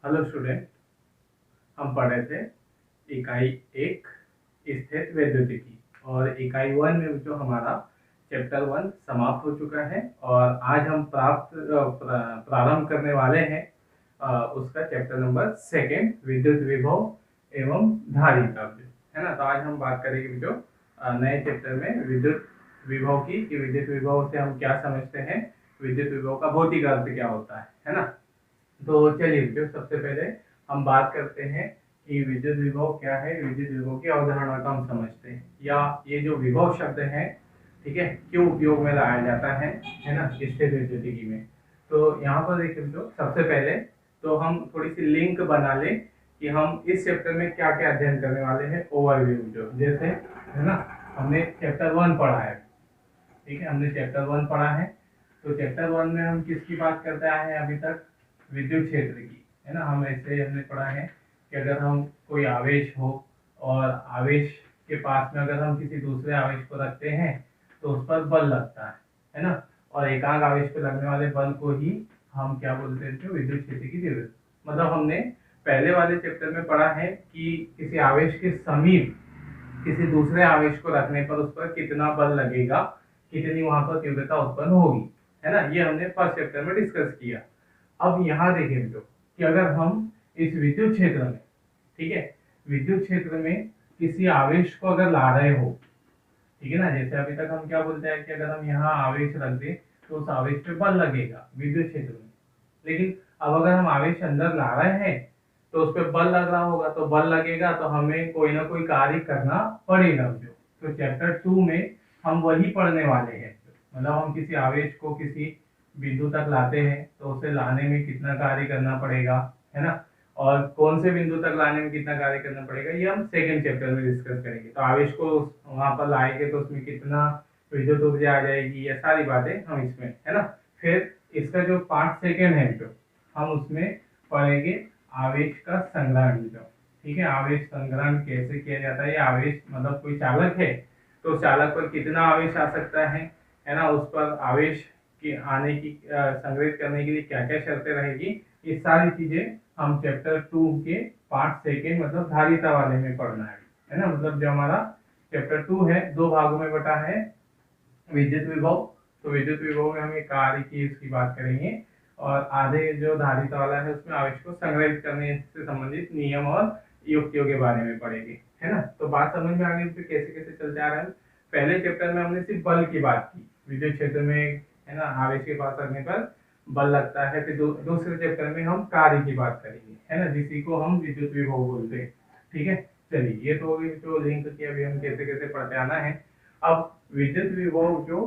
Hello student, हम पढ़ रहे थे इकाई एक स्थित वैद्युतिकी और इकाई वन में जो हमारा चैप्टर वन समाप्त हो चुका है और आज हम प्रारंभ करने वाले हैं उसका चैप्टर नंबर सेकेंड विद्युत विभव एवं धारिता है ना। तो आज हम बात करेंगे जो नए चैप्टर में विद्युत विभव की कि विद्युत विभव से हम क्या समझते हैं, विद्युत विभव का भौतिक अर्थ क्या होता है ना। तो चलिए जो सबसे पहले हम बात करते हैं कि विद्युत विभव क्या है, विद्युत विभव की अवधारणा को हम समझते हैं या ये जो विभव शब्द है, ठीक है, क्यों उपयोग में लाया जाता है ना स्थिर विद्युतिकी में। तो यहाँ पर देखिए जो सबसे पहले तो हम थोड़ी सी लिंक बना लें कि हम इस चैप्टर में क्या क्या अध्ययन करने वाले हैं। ओवरव्यू जो जैसे है ना, हमने चैप्टर वन पढ़ा है, ठीक है, हमने चैप्टर वन पढ़ा है। तो चैप्टर वन में हम किसकी बात करते आए हैं अभी तक, विद्युत क्षेत्र की, है ना। हम ऐसे हमने पढ़ा है कि अगर हम कोई आवेश हो और आवेश के पास में अगर हम किसी दूसरे आवेश को रखते हैं तो उस पर बल लगता है ना। और एकांक आवेश पर लगने वाले बल को ही हम क्या बोलते हैं, विद्युत क्षेत्र की तीव्रता। मतलब हमने पहले वाले चैप्टर में पढ़ा है कि किसी आवेश के समीप किसी दूसरे आवेश को रखने पर उस पर कितना बल लगेगा, कितनी वहां पर तीव्रता उत्पन्न होगी, है ना। ये हमने फर्स्ट चैप्टर में डिस्कस किया। अब यहाँ देखें जो कि अगर हम इस विद्युत क्षेत्र में, ठीक है, विद्युत क्षेत्र में किसी आवेश को अगर ला रहे हो, ठीक है ना, जैसे अभी तक हम क्या बोलते हैं कि अगर हम यहाँ आवेश रख दें तो उस आवेश पे बल लगेगा विद्युत क्षेत्र में। लेकिन अब अगर हम आवेश अंदर ला रहे हैं तो उस पर बल लग रहा होगा, तो बल लगेगा तो हमें कोई ना कोई कार्य करना पड़ेगा जो। तो चैप्टर टू में हम वही पढ़ने वाले हैं। मतलब हम किसी आवेश को किसी बिंदु तक लाते हैं तो उसे लाने में कितना कार्य करना पड़ेगा, है ना, और कौन से बिंदु तक लाने में कितना कार्य करना पड़ेगा, ये हम सेकंड चैप्टर में डिस्कस करेंगे। तो आवेश को वहां पर लाएंगे तो उसमें कितना विद्युत ऊर्जा आ जाएगी, ये सारी बातें हम इसमें, है ना। फिर इसका जो पार्ट सेकंड है जो हम उसमें पढ़ेंगे आवेश का संग्रहण जो, ठीक है, आवेश संग्रहण कैसे किया जाता है। आवेश मतलब कोई चालक है तो चालक पर कितना आवेश आ सकता है ना, उस पर आवेश की आने की संग्रहित करने के लिए क्या क्या शर्तें रहेगी, ये सारी चीजें हम चैप्टर टू के पार्ट सेकेंड मतलब धारिता वाले में पढ़ना है ना। मतलब जो हमारा चैप्टर टू है दो भागों में बटा है, विद्युत विभव। तो विद्युत विभव में हम एक कार्य की इसकी बात करेंगे और आधे जो धारिता वाला है उसमें आवेश को संग्रहित करने से संबंधित नियम और युक्तियों के बारे में पढ़ेंगे, है ना। तो बात समझ में आ गई कैसे कैसे चलते आ रहा है। पहले चैप्टर में हमने सिर्फ बल की बात की, विद्युत क्षेत्र में, है ना, आवेश के पास रखने पर बल लगता है। फिर दूसरे चैप्टर में हम कार्य की बात करेंगे, है ना, जिसी को हम विद्युत विभव बोलते हैं, ठीक है। चलिए ये तो होगी जो लिंक की अभी हम कैसे कैसे पढ़ते आना है। अब विद्युत विभव जो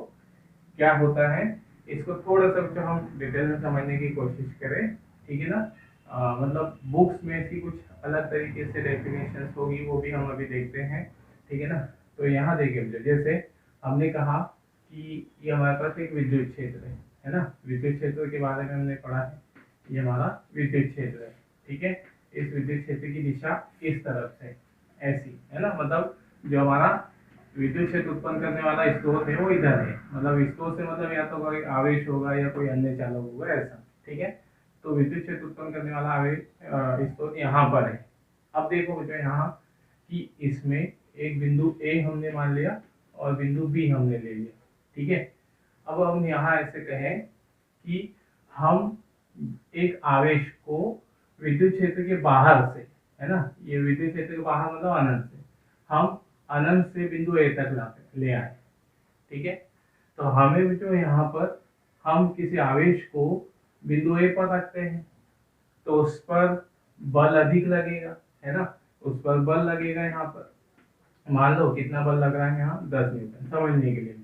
क्या होता है इसको थोड़ा सा जो हम डिटेल में समझने की कोशिश करें, ठीक है ना। मतलब बुक्स में ऐसी कुछ अलग तरीके से डेफिनेशन होगी वो भी हम अभी देखते हैं, ठीक है ना। तो यहाँ देखिए जैसे हमने कहा कि ये हमारे पास एक विद्युत क्षेत्र है ना, विद्युत क्षेत्र के बारे में हमने पढ़ा है, ये हमारा विद्युत क्षेत्र है, ठीक है। इस विद्युत क्षेत्र की दिशा इस तरफ से ऐसी, है ना, मतलब जो हमारा विद्युत क्षेत्र उत्पन्न करने वाला स्रोत है वो इधर है। मतलब स्रोत से मतलब या तो कोई आवेश होगा या कोई अन्य चालक होगा ऐसा, ठीक है। तो विद्युत क्षेत्र उत्पन्न करने वाला आवेश स्रोत यहाँ पर है। अब देखो जो यहाँ कि इसमें एक बिंदु ए हमने मान लिया और बिंदु बी हमने ले लिया, ठीक है। अब हम यहाँ ऐसे कहें कि हम एक आवेश को विद्युत क्षेत्र के बाहर से, है ना, ये विद्युत क्षेत्र के बाहर मतलब अनंत से, हम अनंत से बिंदु ए तक ले आए, ठीक है। तो हमें जो यहाँ पर हम किसी आवेश को बिंदु ए पर रखते हैं तो उस पर बल अधिक लगेगा, है ना, उस पर बल लगेगा। यहाँ पर मान लो कितना बल लग रहा है यहाँ 10 न्यूटन, समझने के लिए,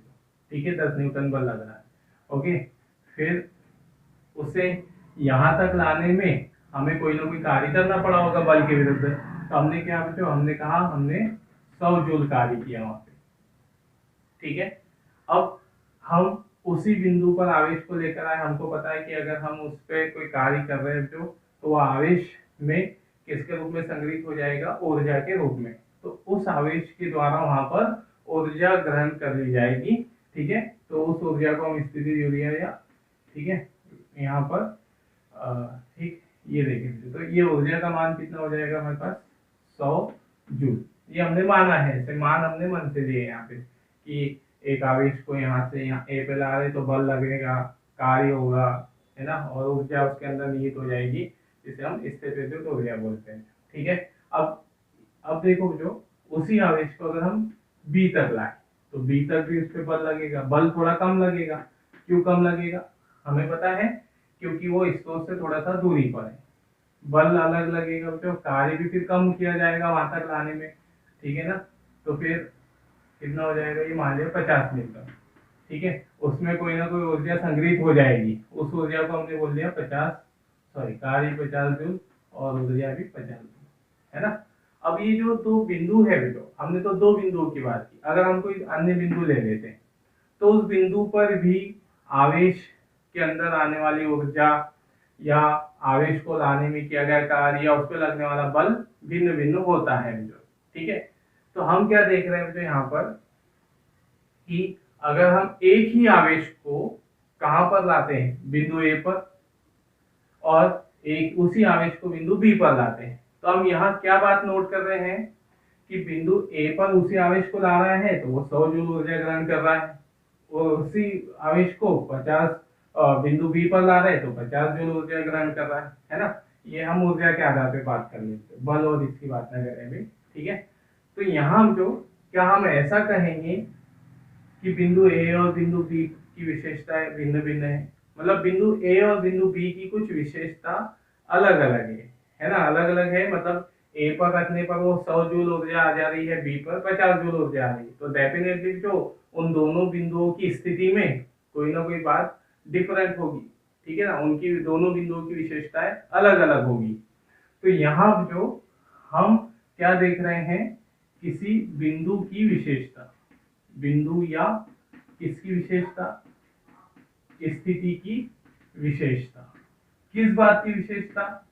ठीक है, 10 न्यूटन बल लग रहा है, ओके। फिर उसे यहाँ तक लाने में हमें कोई ना कोई कार्य करना पड़ा होगा बल के विरुद्ध। तो हमने क्या बच्चों, हमने कहा हमने 100 जूल कार्य किया वहां पे, ठीक है। अब हम उसी बिंदु पर आवेश को लेकर आए, हमको पता है कि अगर हम उस पर कोई कार्य कर रहे हैं जो, तो वह आवेश में किसके रूप में संग्रहित हो जाएगा, ऊर्जा के रूप में। तो उस आवेश के द्वारा वहां पर ऊर्जा ग्रहण कर ली जाएगी, ठीक है। तो उस ऊर्जा को हम स्थितिज ऊर्जा या, ठीक है, यहाँ पर ठीक ये देखेंगे तो ये ऊर्जा का मान कितना हो जाएगा हमारे पास 100 जूल। ये हमने माना है, ऐसे मान हमने मन से दिए यहाँ पे कि एक आवेश को यहाँ से यहाँ ए पे ला रहे तो बल लगेगा, कार्य होगा, है ना, और ऊर्जा उसके अंदर निहित हो जाएगी, जिसे हम स्थिर विद्युत ऊर्जा बोलते हैं। ठीक है। अब देखो जो उसी आवेश को अगर हम बी तक लाए तो बी तक भी उस पर बल लगेगा, बल थोड़ा कम लगेगा। क्यों कम लगेगा? हमें पता है, क्योंकि वो स्रोत से थोड़ा सा दूरी पर है। बल अलग लगेगा तो कार्य भी फिर कम किया जाएगा वहां तक लाने में। ठीक है ना। तो फिर कितना हो जाएगा, ये मान लिया 50 न्यूटन। ठीक है। उसमें कोई ना कोई ऊर्जा संग्रहित हो जाएगी, उस ऊर्जा को हमने बोल दिया 50, सॉरी कार्य 50 जूल और ऊर्जा भी 50 जूल, है ना। अब ये जो दो बिंदु है बेटो, हमने तो दो बिंदुओं की बात की, अगर हम कोई अन्य बिंदु ले लेते हैं तो उस बिंदु पर भी आवेश के अंदर आने वाली ऊर्जा या आवेश को लाने में किया गया कार्य या उस पर लगने वाला बल भिन्न भिन्न होता है बेटो। ठीक है। तो हम क्या देख रहे हैं बेटो यहाँ पर कि अगर हम एक ही आवेश को कहां पर लाते हैं, बिंदु ए पर, और एक उसी आवेश को बिंदु बी पर लाते हैं, तो हम यहाँ क्या बात नोट कर रहे हैं कि बिंदु ए पर उसी आवेश को ला रहे हैं तो वो 100 जूल ऊर्जा ग्रहण कर रहा है, और उसी आवेश को 50 बिंदु बी पर ला रहे हैं तो 50 जूल ऊर्जा ग्रहण कर रहा है ना। ये हम ऊर्जा के आधार पे बात कर लेते हैं, बल और इसकी बात न करें भी। ठीक है। तो यहाँ हम जो क्या हम ऐसा कहेंगे कि बिंदु ए और बिंदु बी की विशेषताएं भिन्न भिन्न है, मतलब बिंदु ए और बिंदु बी की कुछ विशेषता अलग अलग है ना, अलग अलग है। मतलब ए पर रखने पर वो 100 जूल ऊर्जा आ जा रही है, बी पर 50 जूल ऊर्जा आ रही है, तो डेफिनेटली जो उन दोनों बिंदुओं की स्थिति में कोई ना कोई बात डिफरेंट होगी। ठीक है ना, उनकी दोनों बिंदुओं की विशेषताएं अलग अलग होगी। तो यहाँ जो हम क्या देख रहे हैं, किसी बिंदु की विशेषता, बिंदु या किसकी विशेषता, स्थिति की विशेषता। किस बात की विशेषता,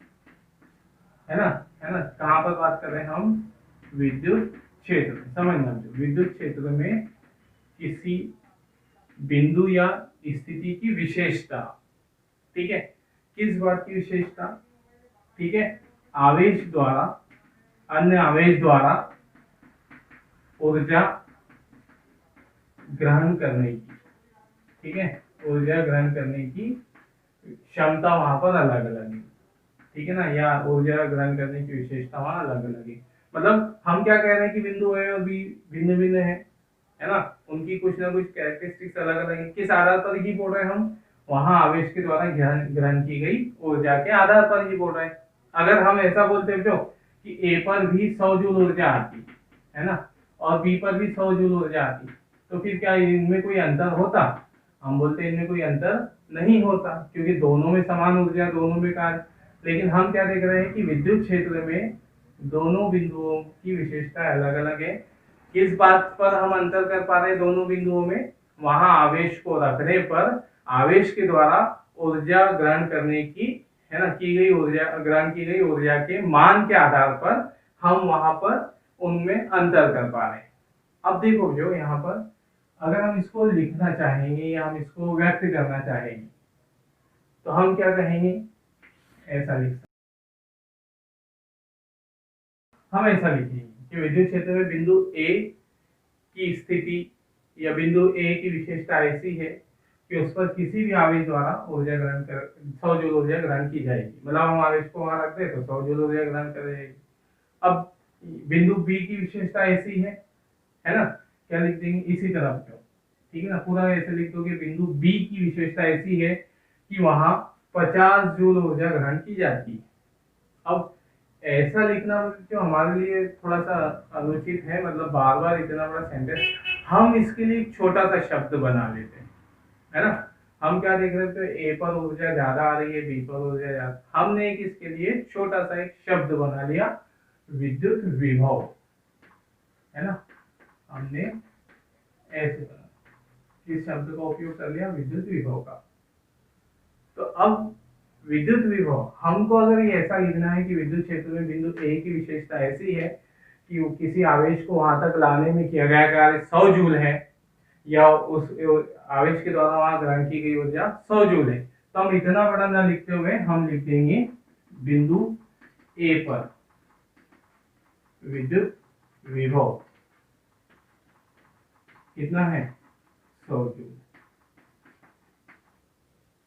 है ना, है ना, कहां पर बात कर रहे हैं हम, विद्युत क्षेत्र में। समझना, विद्युत क्षेत्र में किसी बिंदु या स्थिति की विशेषता। ठीक है। किस बात की विशेषता? ठीक है। आवेश द्वारा, अन्य आवेश द्वारा ऊर्जा ग्रहण करने की, ठीक है, ऊर्जा ग्रहण करने की क्षमता वहां पर अलग अलग है। ठीक है ना, या ऊर्जा ग्रहण करने की विशेषता वहां अलग अलग है। मतलब हम क्या कह रहे हैं कि बिंदु ए और बी भिन्न भिन्न है ना, उनकी कुछ ना कुछ कैरेक्टरिस्टिक्स अलग अलग है। किस आधार पर ही बोल रहे हैं हम, वहां आवेश के द्वारा ग्रहण की गई ऊर्जा के आधार पर ही बोल रहे हैं। अगर हम ऐसा बोलते हैं कि ए पर भी 100 जूल ऊर्जा आती है ना, और बी पर भी 100 जूल ऊर्जा आती, तो फिर क्या इनमें कोई अंतर होता? हम बोलते हैं इनमें कोई अंतर नहीं होता, क्योंकि दोनों में समान ऊर्जा, दोनों में कार्य। लेकिन हम क्या देख रहे हैं कि विद्युत क्षेत्र में दोनों बिंदुओं की विशेषता अलग अलग है। किस बात पर हम अंतर कर पा रहे हैं दोनों बिंदुओं में? वहां आवेश को रखने पर आवेश के द्वारा ऊर्जा ग्रहण करने की, है ना, की गई ऊर्जा, ग्रहण की गई ऊर्जा के मान के आधार पर हम वहां पर उनमें अंतर कर पा रहे हैं। अब देखो जो यहाँ पर अगर हम इसको लिखना चाहेंगे या हम इसको व्यक्त करना चाहेंगे तो हम क्या कहेंगे, ऐसा लिख, हम ऐसा लिखेंगे कि विद्युत क्षेत्र में बिंदु ए की स्थिति या बिंदु ए की विशेषता ऐसी है कि उस पर किसी भी आवेश द्वारा ऊर्जा ग्रहण कर 100 जूल ऊर्जा ग्रहण की जाएगी। मतलब हम आवेश को वहां रखते हैं तो 100 जूल ऊर्जा ग्रहण कर जाएगी। अब बिंदु बी की विशेषता ऐसी है ना, क्या लिख देंगे इसी तरफ जो, ठीक है ना, पूरा ऐसे लिख दोगे बिंदु बी की विशेषता ऐसी है कि वहां 50 जूल ऊर्जा ग्रहण की जाती है। अब ऐसा लिखना जो हमारे लिए थोड़ा सा अनुचित है, मतलब बार बार इतना बड़ा सेंटेंस, हम इसके लिए एक छोटा सा शब्द बना लेते हैं, है ना। हम क्या देख रहे थे, ए पर ऊर्जा ज्यादा आ रही है, बी पर ऊर्जा ज्यादा, हमने एक इसके लिए छोटा सा एक शब्द बना लिया, विद्युत विभव, है ना। हमने ऐसे बना, इस शब्द का उपयोग कर लिया, विद्युत विभव का। तो अब विद्युत विभव हमको अगर ये ऐसा लिखना है कि विद्युत क्षेत्र में बिंदु ए की विशेषता ऐसी है कि वो किसी आवेश को वहां तक लाने में किया गया कार्य 100 जूल है, या उस आवेश के द्वारा वहां ग्रहण की गई ऊर्जा 100 जूल है, तो हम इतना बड़ा ना लिखते हुए हम लिख देंगे बिंदु ए पर विद्युत विभव कितना है, 100 जूल।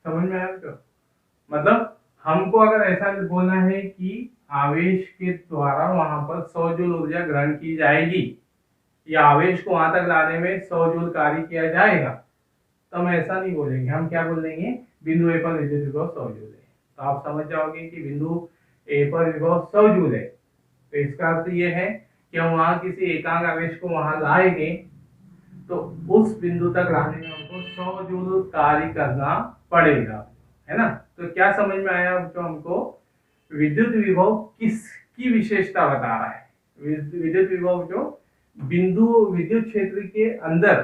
समझ में आया तो? मतलब हमको अगर ऐसा बोलना है कि आवेश के द्वारा वहां पर 100 जूल ऊर्जा ग्रहण की जाएगी या आवेश को वहां तक लाने में 100 जूल कार्य किया जाएगा, तो हम ऐसा नहीं बोलेंगे। हम क्या बोलेंगे, बिंदु ए पर विद्युत विभव 100 जूल है। तो आप समझ जाओगे कि बिंदु ए पर विभव 100 जूल है, तो इसका अर्थ ये है कि हम वहां किसी एकांक आवेश को वहां लाएंगे तो उस बिंदु तक लाने में हमको 100 जूल कार्य करना पड़ेगा, है ना। तो क्या समझ में आया जो हमको विद्युत विभव किसकी विशेषता बता रहा है। विद्युत विभव जो बिंदु विद्युत क्षेत्र के अंदर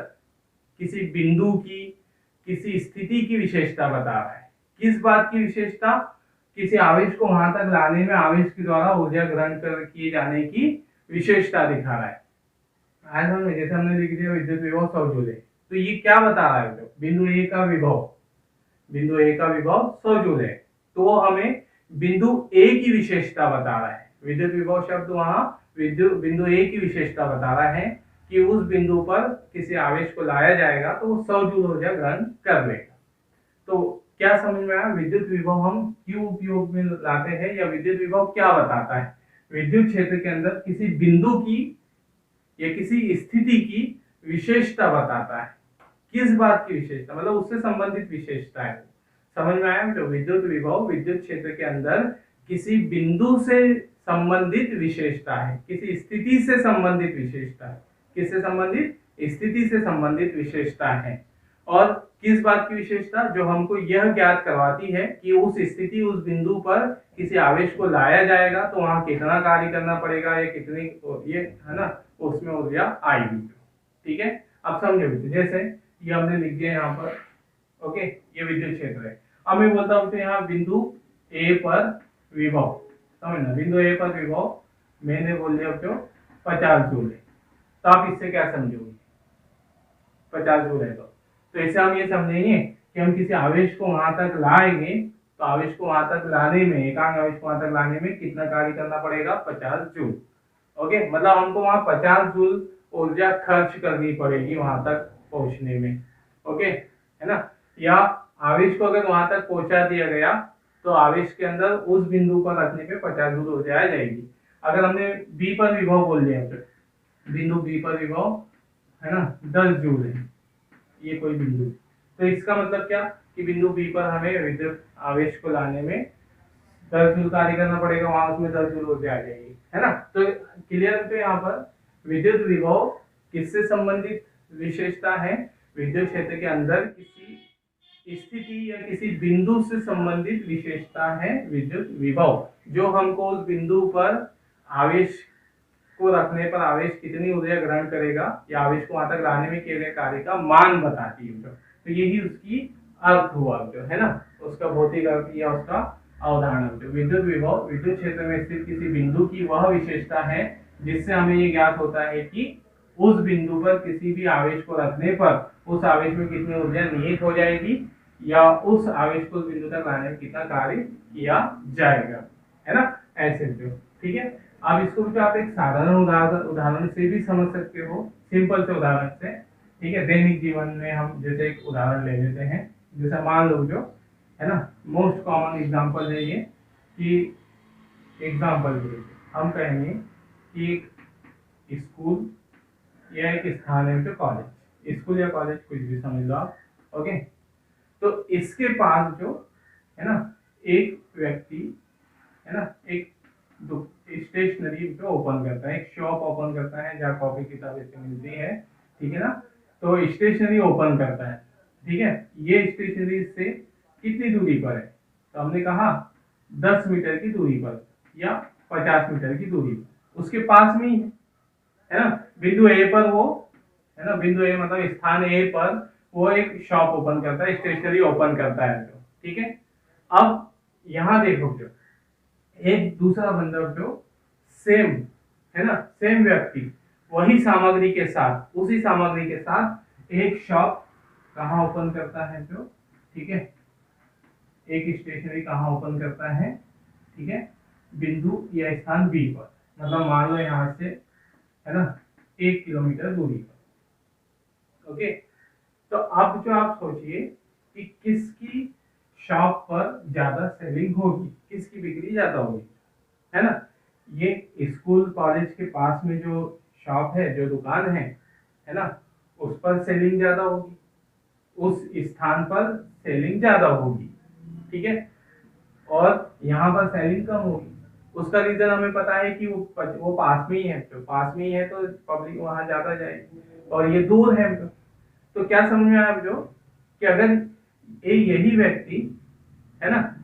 किसी बिंदु की किसी स्थिति की विशेषता बता रहा है। किस बात की विशेषता, किसी आवेश को वहां तक लाने में आवेश के द्वारा ऊर्जा ग्रहण कर किए जाने की विशेषता दिखा रहा है। जैसे हमने लिख दिया विद्युत विभव 100 जूल है, तो ये क्या बता रहा है, बिंदु ए का विभव 100 जूल है, तो वो हमें बिंदु ए की विशेषता बता रहा है। विद्युत विभव शब्द वहां बिंदु ए की विशेषता बता रहा है कि उस बिंदु पर किसी आवेश को लाया जाएगा तो वो 100 जूल ऊर्जा ग्रहण कर लेगा। तो क्या समझ में आया, विद्युत विभव हम क्यों उपयोग में लाते हैं या विद्युत विभव क्या बताता है। विद्युत क्षेत्र के अंदर किसी बिंदु की या किसी स्थिति की विशेषता बताता है। किस बात की विशेषता, मतलब उससे संबंधित विशेषता है। समझ में आया, जो विद्युत विभव विद्युत क्षेत्र के अंदर किसी बिंदु से संबंधित विशेषता है, किसी स्थिति से संबंधित विशेषता है। किससे संबंधित, स्थिति से संबंधित विशेषता है। और किस बात की विशेषता, जो हमको यह ज्ञात करवाती है कि उस स्थिति उस बिंदु पर किसी आवेश को लाया जाएगा तो वहां कितना कार्य करना पड़ेगा या कितनी, ये है ना, उसमें ऊर्जा आएगी। ठीक है, अब समझो। जैसे ये हमने लिख दिया यहाँ पर, ओके, ये विद्युत क्षेत्र है। अब मैं बोलता हूँ यहाँ बिंदु ए पर विभव, समझना, बिंदु ए पर विभव मैंने बोल दिया जो 50 जूल है। तो आप इससे क्या समझोगे, 50 जूल है तो इससे हम ये समझेंगे कि हम किसी आवेश को वहां तक लाएंगे तो आवेश को वहां तक लाने में, एकांक आवेश को वहां तक लाने में कितना कार्य करना पड़ेगा, 50 जूल। ओके, मतलब हमको वहां 50 जूल ऊर्जा खर्च करनी पड़ेगी वहां तक पहुंचने में। ओके, है ना। या आवेश को अगर वहां तक पहुंचा दिया गया तो आवेश के अंदर उस बिंदु पर रखने पे 50 जूल ऊर्जा आ जाएगी। अगर हमने बी पर विभव बोल दिया तो बिंदु बी पर विभव है ना 10 जूल है, ये कोई बिंदु, तो इसका मतलब क्या कि बिंदु बी पर हमें विद्युत आवेश को लाने में 10 जूल कार्य करना पड़ेगा, वहां उसमें 10 जूल ऊर्जा आ जाएगी, है ना। तो क्लियर है। तो यहाँ पर विद्युत विभव किससे संबंधित विशेषता है, विद्युत क्षेत्र के अंदर किसी स्थिति या किसी बिंदु से संबंधित विशेषता है विद्युत विभव, जो हमको उस बिंदु पर आवेश को रखने पर आवेश कितनी ऊर्जा ग्रहण करेगा या आवेश को वहां तक लाने में किए गए कार्य का मान बताती है। तो यही उसकी अर्थ हुआ, जो है ना, उसका भौतिक अर्थ या उसका अवधारणा। जो विद्युत विभव विद्युत क्षेत्र में स्थित किसी बिंदु की वह विशेषता है जिससे हमें ये ज्ञात होता है कि उस बिंदु पर किसी भी आवेश को रखने पर उस आवेश में कितनी ऊर्जा निहित हो जाएगी या उस आवेश को उस बिंदु तक लाने में कितना कार्य किया जाएगा, है ना, ऐसे जो। ठीक है, अब इसको भी आप एक साधारण उदाहरण से भी समझ सकते हो, सिंपल से उदाहरण से। ठीक है, दैनिक जीवन में हम जैसे एक उदाहरण ले लेते हैं, जैसे मान लो जो है ना, मोस्ट कॉमन एग्जांपल है ये कि एग्जांपल के लिए हम कहेंगे कि एक स्कूल या एक स्थान है जो कॉलेज, स्कूल या कॉलेज कुछ भी समझ लो आप। ओके, तो इसके पास जो है ना एक व्यक्ति है ना एक स्टेशनरी पे ओपन करता है, एक शॉप ओपन करता है जहाँ कॉपी किताबें मिलती है। ठीक है ना, तो स्टेशनरी ओपन करता है। ठीक है, ये स्टेशनरी से कितनी दूरी पर है, तो हमने कहा 10 मीटर की दूरी पर या 50 मीटर की दूरी पर, उसके पास में ही है ना। बिंदु ए पर वो है ना, बिंदु ए मतलब स्थान ए पर वो एक शॉप ओपन करता है, स्टेशनरी ओपन करता है। तो ठीक है, अब यहाँ देखो जो एक दूसरा बंदा जो सेम है ना, सेम व्यक्ति वही सामग्री के साथ, उसी सामग्री के साथ एक शॉप कहाँ ओपन करता है जो, ठीक है, एक स्टेशनरी कहाँ ओपन करता है, ठीक है, बिंदु या स्थान बी पर, मतलब मान लो यहाँ से, है ना, 1 किलोमीटर दूरी पर। ओके, तो अब जो आप सोचिए कि किसकी शॉप पर ज्यादा सेलिंग होगी, किसकी बिक्री ज्यादा होगी, है ना। ये स्कूल कॉलेज के पास में जो शॉप है, जो दुकान है ना, उस पर सेलिंग ज्यादा होगी, उस स्थान पर सेलिंग ज्यादा होगी, ठीक है। और यहाँ पर सेलिंग कम होगी। उसका रीजन हमें पता है कि वो पास में ही है, तो पास में ही है तो पब्लिक वहां ज्यादा जाएगी, और ये दूर है। तो क्या समझ में आया जो, कि अगर यही व्यक्ति, है ना,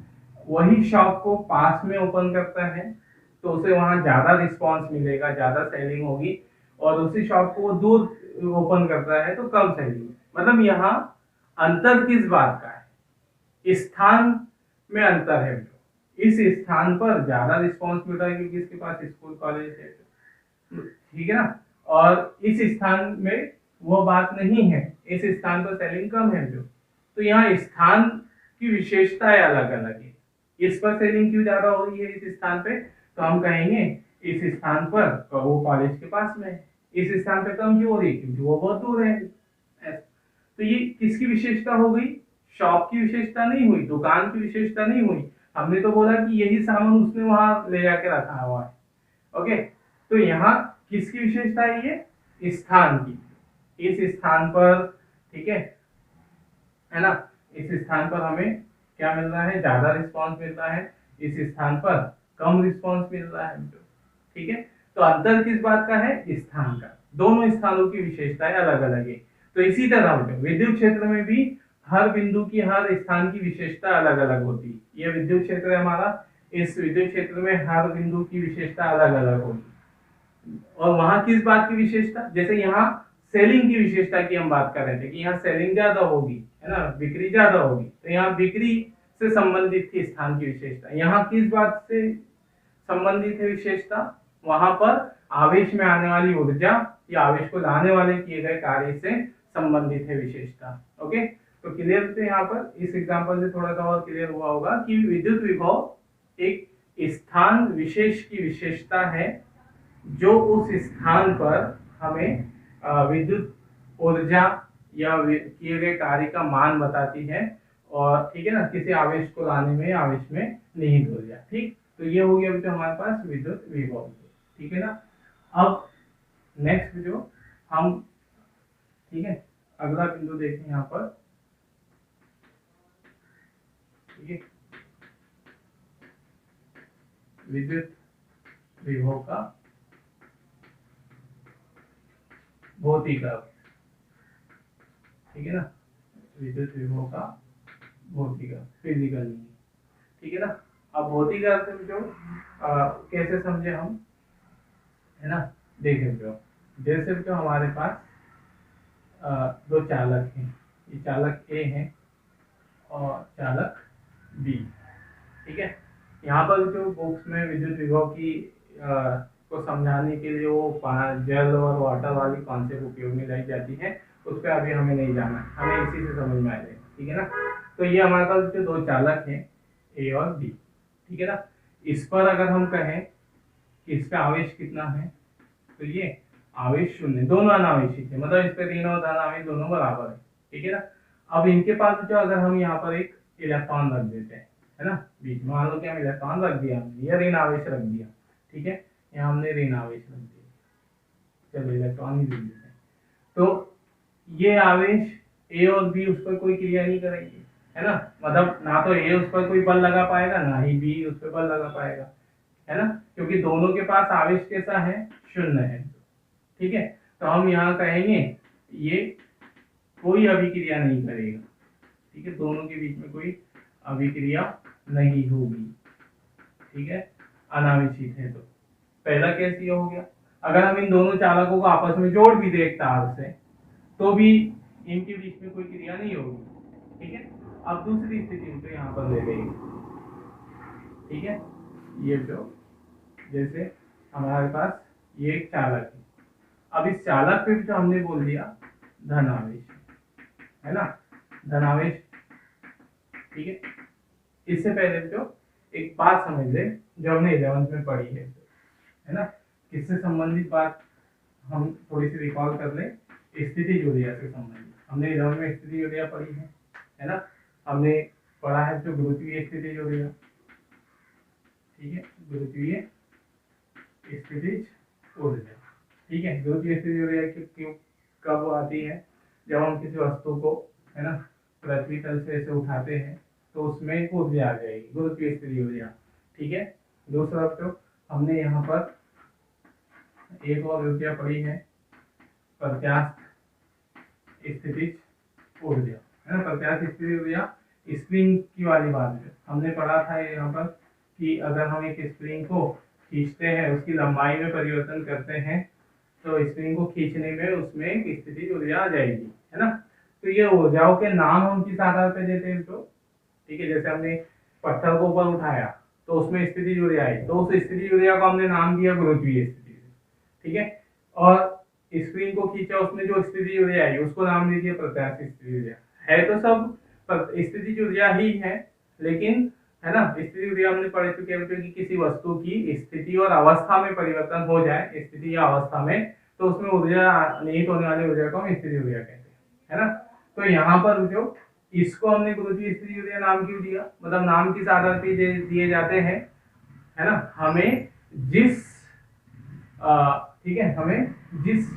वही शॉप को पास में ओपन करता है तो उसे वहां ज्यादा रिस्पांस मिलेगा, ज्यादा सेलिंग होगी, और उसी शॉप को वो दूर ओपन करता है तो कम सेलिंग। मतलब यहाँ अंतर किस बात का है, स्थान में अंतर है। इस स्थान पर ज्यादा रिस्पांस मिल रहा है क्योंकि इसके पास स्कूल कॉलेज है, ठीक है ना। और इस स्थान में वो बात नहीं है, इस स्थान पर सेलिंग कम है जो। तो यहाँ स्थान की विशेषताएं अलग अलग है। इस पर सेलिंग क्यों ज्यादा हो रही है इस स्थान पे, तो हम कहेंगे इस स्थान पर तो वो कॉलेज के पास में है, इस स्थान पे कम क्यों हो रही है क्योंकि वो बहुत दूर है। तो ये किसकी विशेषता हो गई, शॉप की विशेषता नहीं हुई, दुकान की विशेषता नहीं हुई। हमने तो बोला कि यही सामान उसने वहां ले जाके रखा हुआ है। ओके, तो यहाँ किसकी विशेषता है, ये स्थान की, इस स्थान पर, ठीक है ना, इस स्थान पर हमें क्या मिल रहा है, ज्यादा रिस्पांस मिल रहा है, इस स्थान पर कम रिस्पांस मिल रहा है, ठीक है। तो अंतर किस बात का है, स्थान का। दोनों स्थानों की विशेषताएं अलग अलग है। तो इसी तरह विद्युत क्षेत्र में भी हर बिंदु की, हर स्थान की विशेषता अलग अलग होती है। ये विद्युत क्षेत्र है हमारा, इस विद्युत क्षेत्र में हर बिंदु की विशेषता अलग अलग होगी। और वहां किस बात की विशेषता, जैसे यहाँ सेलिंग की विशेषता की हम बात कर रहे थे कि यहाँ सेलिंग ज्यादा होगी, है ना, बिक्री ज्यादा होगी, तो यहाँ बिक्री से संबंधित थी स्थान की विशेषता। यहाँ किस बात से संबंधित है विशेषता, वहां पर आवेश में आने वाली ऊर्जा या आवेश को लाने वाले किए गए कार्य से संबंधित है विशेषता। ओके, तो क्लियर थे यहाँ पर, इस एग्जांपल से थोड़ा सा और क्लियर हुआ होगा कि विद्युत विभव एक स्थान विशेष की विशेषता है जो उस स्थान पर हमें विद्युत ऊर्जा या किए गए कार्य का मान बताती है, और ठीक है ना, किसी आवेश को लाने में, आवेश में निहित ऊर्जा। ठीक, तो ये हो गया जो हमारे पास विद्युत विभव, ठीक है ना। अब नेक्स्ट जो हम, ठीक है, अगला बिंदु देखें यहाँ पर, ठीक है, विद्युत विभव का भौतिक अर्थ, ठीक है ना, विद्युत विभव का भौतिक अर्थ, फिजिकल नहीं, ठीक है ना। अब भौतिक अर्थ में जो कैसे समझे हम, है ना, देखें जो, जैसे जो हमारे पास दो चालक हैं, ये चालक ए है और चालक बी, ठीक है। यहाँ पर जो बुक्स में विद्युत विभव की को समझाने के लिए वो जल और वाटर वाली कॉन्सेप्ट उपयोग में लाई जाती है, उस पर अभी हमें नहीं जाना है, हमें इसी से समझ में आ जाएगा, ठीक है ना। तो ये हमारे पास जो दो चालक हैं ए और बी, ठीक है ना, इस पर अगर हम कहें कि इसका आवेश कितना है, तो ये आवेश शून्य, दोनों अनावेशित है, मतलब इस पे ऋण और धन आवेश दोनों बराबर है, ठीक है ना। अब इनके पास जो, अगर हम यहाँ पर एक इलेक्ट्रॉन रख देते हैं, है ना, बीच में मान लो कि हम इलेक्ट्रॉन रख दिया हमने, या ऋण आवेश रख दिया, ठीक है, यहाँ हमने ऋण आवेश रख दिया, चलो इलेक्ट्रॉन ही दे देते हैं, तो ये आवेश ए और बी उस पर कोई क्रिया नहीं करेंगे, है ना, मतलब ना तो ए उस पर कोई बल लगा पाएगा, ना ही बी उस पर बल लगा पाएगा, है ना, क्योंकि दोनों के पास आवेश कैसा है, शून्य है, ठीक है। तो हम यहाँ कहेंगे ये कोई अभिक्रिया नहीं करेगा, ठीक है, दोनों के बीच में कोई अभिक्रिया नहीं होगी, ठीक है, अनावेशित है। तो पहला केस ये हो गया। अगर हम इन दोनों चालकों को आपस में जोड़ भी दे तार से, तो भी इनके बीच में कोई क्रिया नहीं होगी, ठीक है। अब दूसरी स्थिति तो यहाँ पर ले गई, ठीक है, ये जो, जैसे हमारे पास ये एक चालक है, अब इस चालक पे जो हमने बोल दिया धनावेश, है ना, धनावेश, ठीक है। इससे पहले जो एक बात समझ ले जो हमने 11th में पढ़ी है ना। किससे संबंधित बात हम थोड़ी सी रिकॉल कर ले, स्थितिज ऊर्जा से संबंधित। हमने 11th में स्थितिज ऊर्जा पढ़ी है ना। हमने पढ़ा है जो गुरुत्वीय स्थितिज ऊर्जा, ठीक है, गुरुत्वीय स्थितिज ऊर्जा, ठीक है। गुरुत्वीय स्थितिज ऊर्जा कब आती है, जब हम किसी वस्तु को, है ना, पृथ्वी तल से ऐसे उठाते हैं तो उसमें एक ऊर्जा आ जाएगी, गुरुत्वीय स्थितिज ऊर्जा, ठीक है। दूसरा तो हमने यहाँ पर एक और ऊर्जा पढ़ी है, प्रत्यास्थ स्थितिज ऊर्जा, है ना। प्रत्यास्थ स्थितिज ऊर्जा स्प्रिंग की वाली बात है। हमने पढ़ा था यहाँ पर कि अगर हम एक स्प्रिंग को खींचते हैं, उसकी लंबाई में परिवर्तन करते हैं, तो स्प्रिंग को खींचने में उसमें एक स्थितिज ऊर्जा आ जाएगी, है ना। तो ये ऊर्जाओं के नाम हम किस आधार पर देते हैं तो, ठीक है, जैसे हमने पत्थर को ऊपर उठाया तो उसमें स्थितिज ऊर्जा आई, तो उस स्थितिज ऊर्जा को हमने नाम दिया गुरुत्वीय स्थितिज, ठीक है। और स्प्रिंग को खींचा, उसमें जो स्थितिज ऊर्जा आई उसको नाम दे दिया प्रत्यास्थ स्थितिज ऊर्जा। है तो सब स्थितिज ऊर्जा ही है, लेकिन, है ना, स्थितिज ऊर्जा हमने पढ़ चुके हैं कि किसी वस्तु की स्थिति और अवस्था में परिवर्तन हो जाए, स्थिति या अवस्था में, तो उसमें ऊर्जा निहित होने वाली ऊर्जा को हम स्थितिज ऊर्जा कहते हैं, है ना। तो यहाँ पर जो इसको हमने गुरुत्वीय स्थितिज ऊर्जा नाम क्यों दिया, मतलब नाम किस आधार पर दिए जाते हैं, है ना। हमें जिस ठीक है, हमें जिस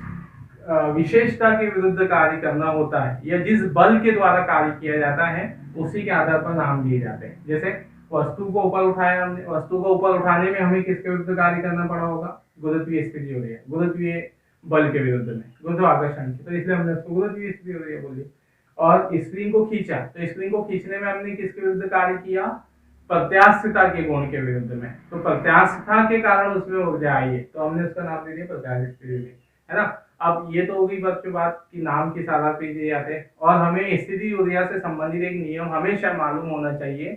विशेषता के विरुद्ध कार्य करना होता है या जिस बल के द्वारा कार्य किया जाता है उसी के आधार पर नाम दिए जाते हैं। जैसे वस्तु को ऊपर उठाया हमने, वस्तु को ऊपर उठाने में हमें किसके विरुद्ध कार्य करना पड़ा होगा, गुरुत्वीय स्थितिज ऊर्जा, गुरुत्वीय बल के विरुद्ध में, गुरुत्वाकर्षण की, तो इसलिए हमने उसको गुरुत्वीय स्थितिज ऊर्जा बोली। और स्प्रिंग को खींचा, तो स्प्रिंग को खींचने में हमने किसके विरुद्ध कार्य किया, प्रत्यास्थता के गुण के विरुद्ध में, तो प्रत्यास्थता के कारण उसमें ऊर्जा आई है, तो हमने उसका नाम दे दिया प्रत्यास्थ स्थितिज ऊर्जा, है ना। अब ये तो होगी बच्चों बात कि नाम किस आधार पर दिए जाते हैं, और हमें स्थितिज ऊर्जा से संबंधित एक नियम हमेशा मालूम होना चाहिए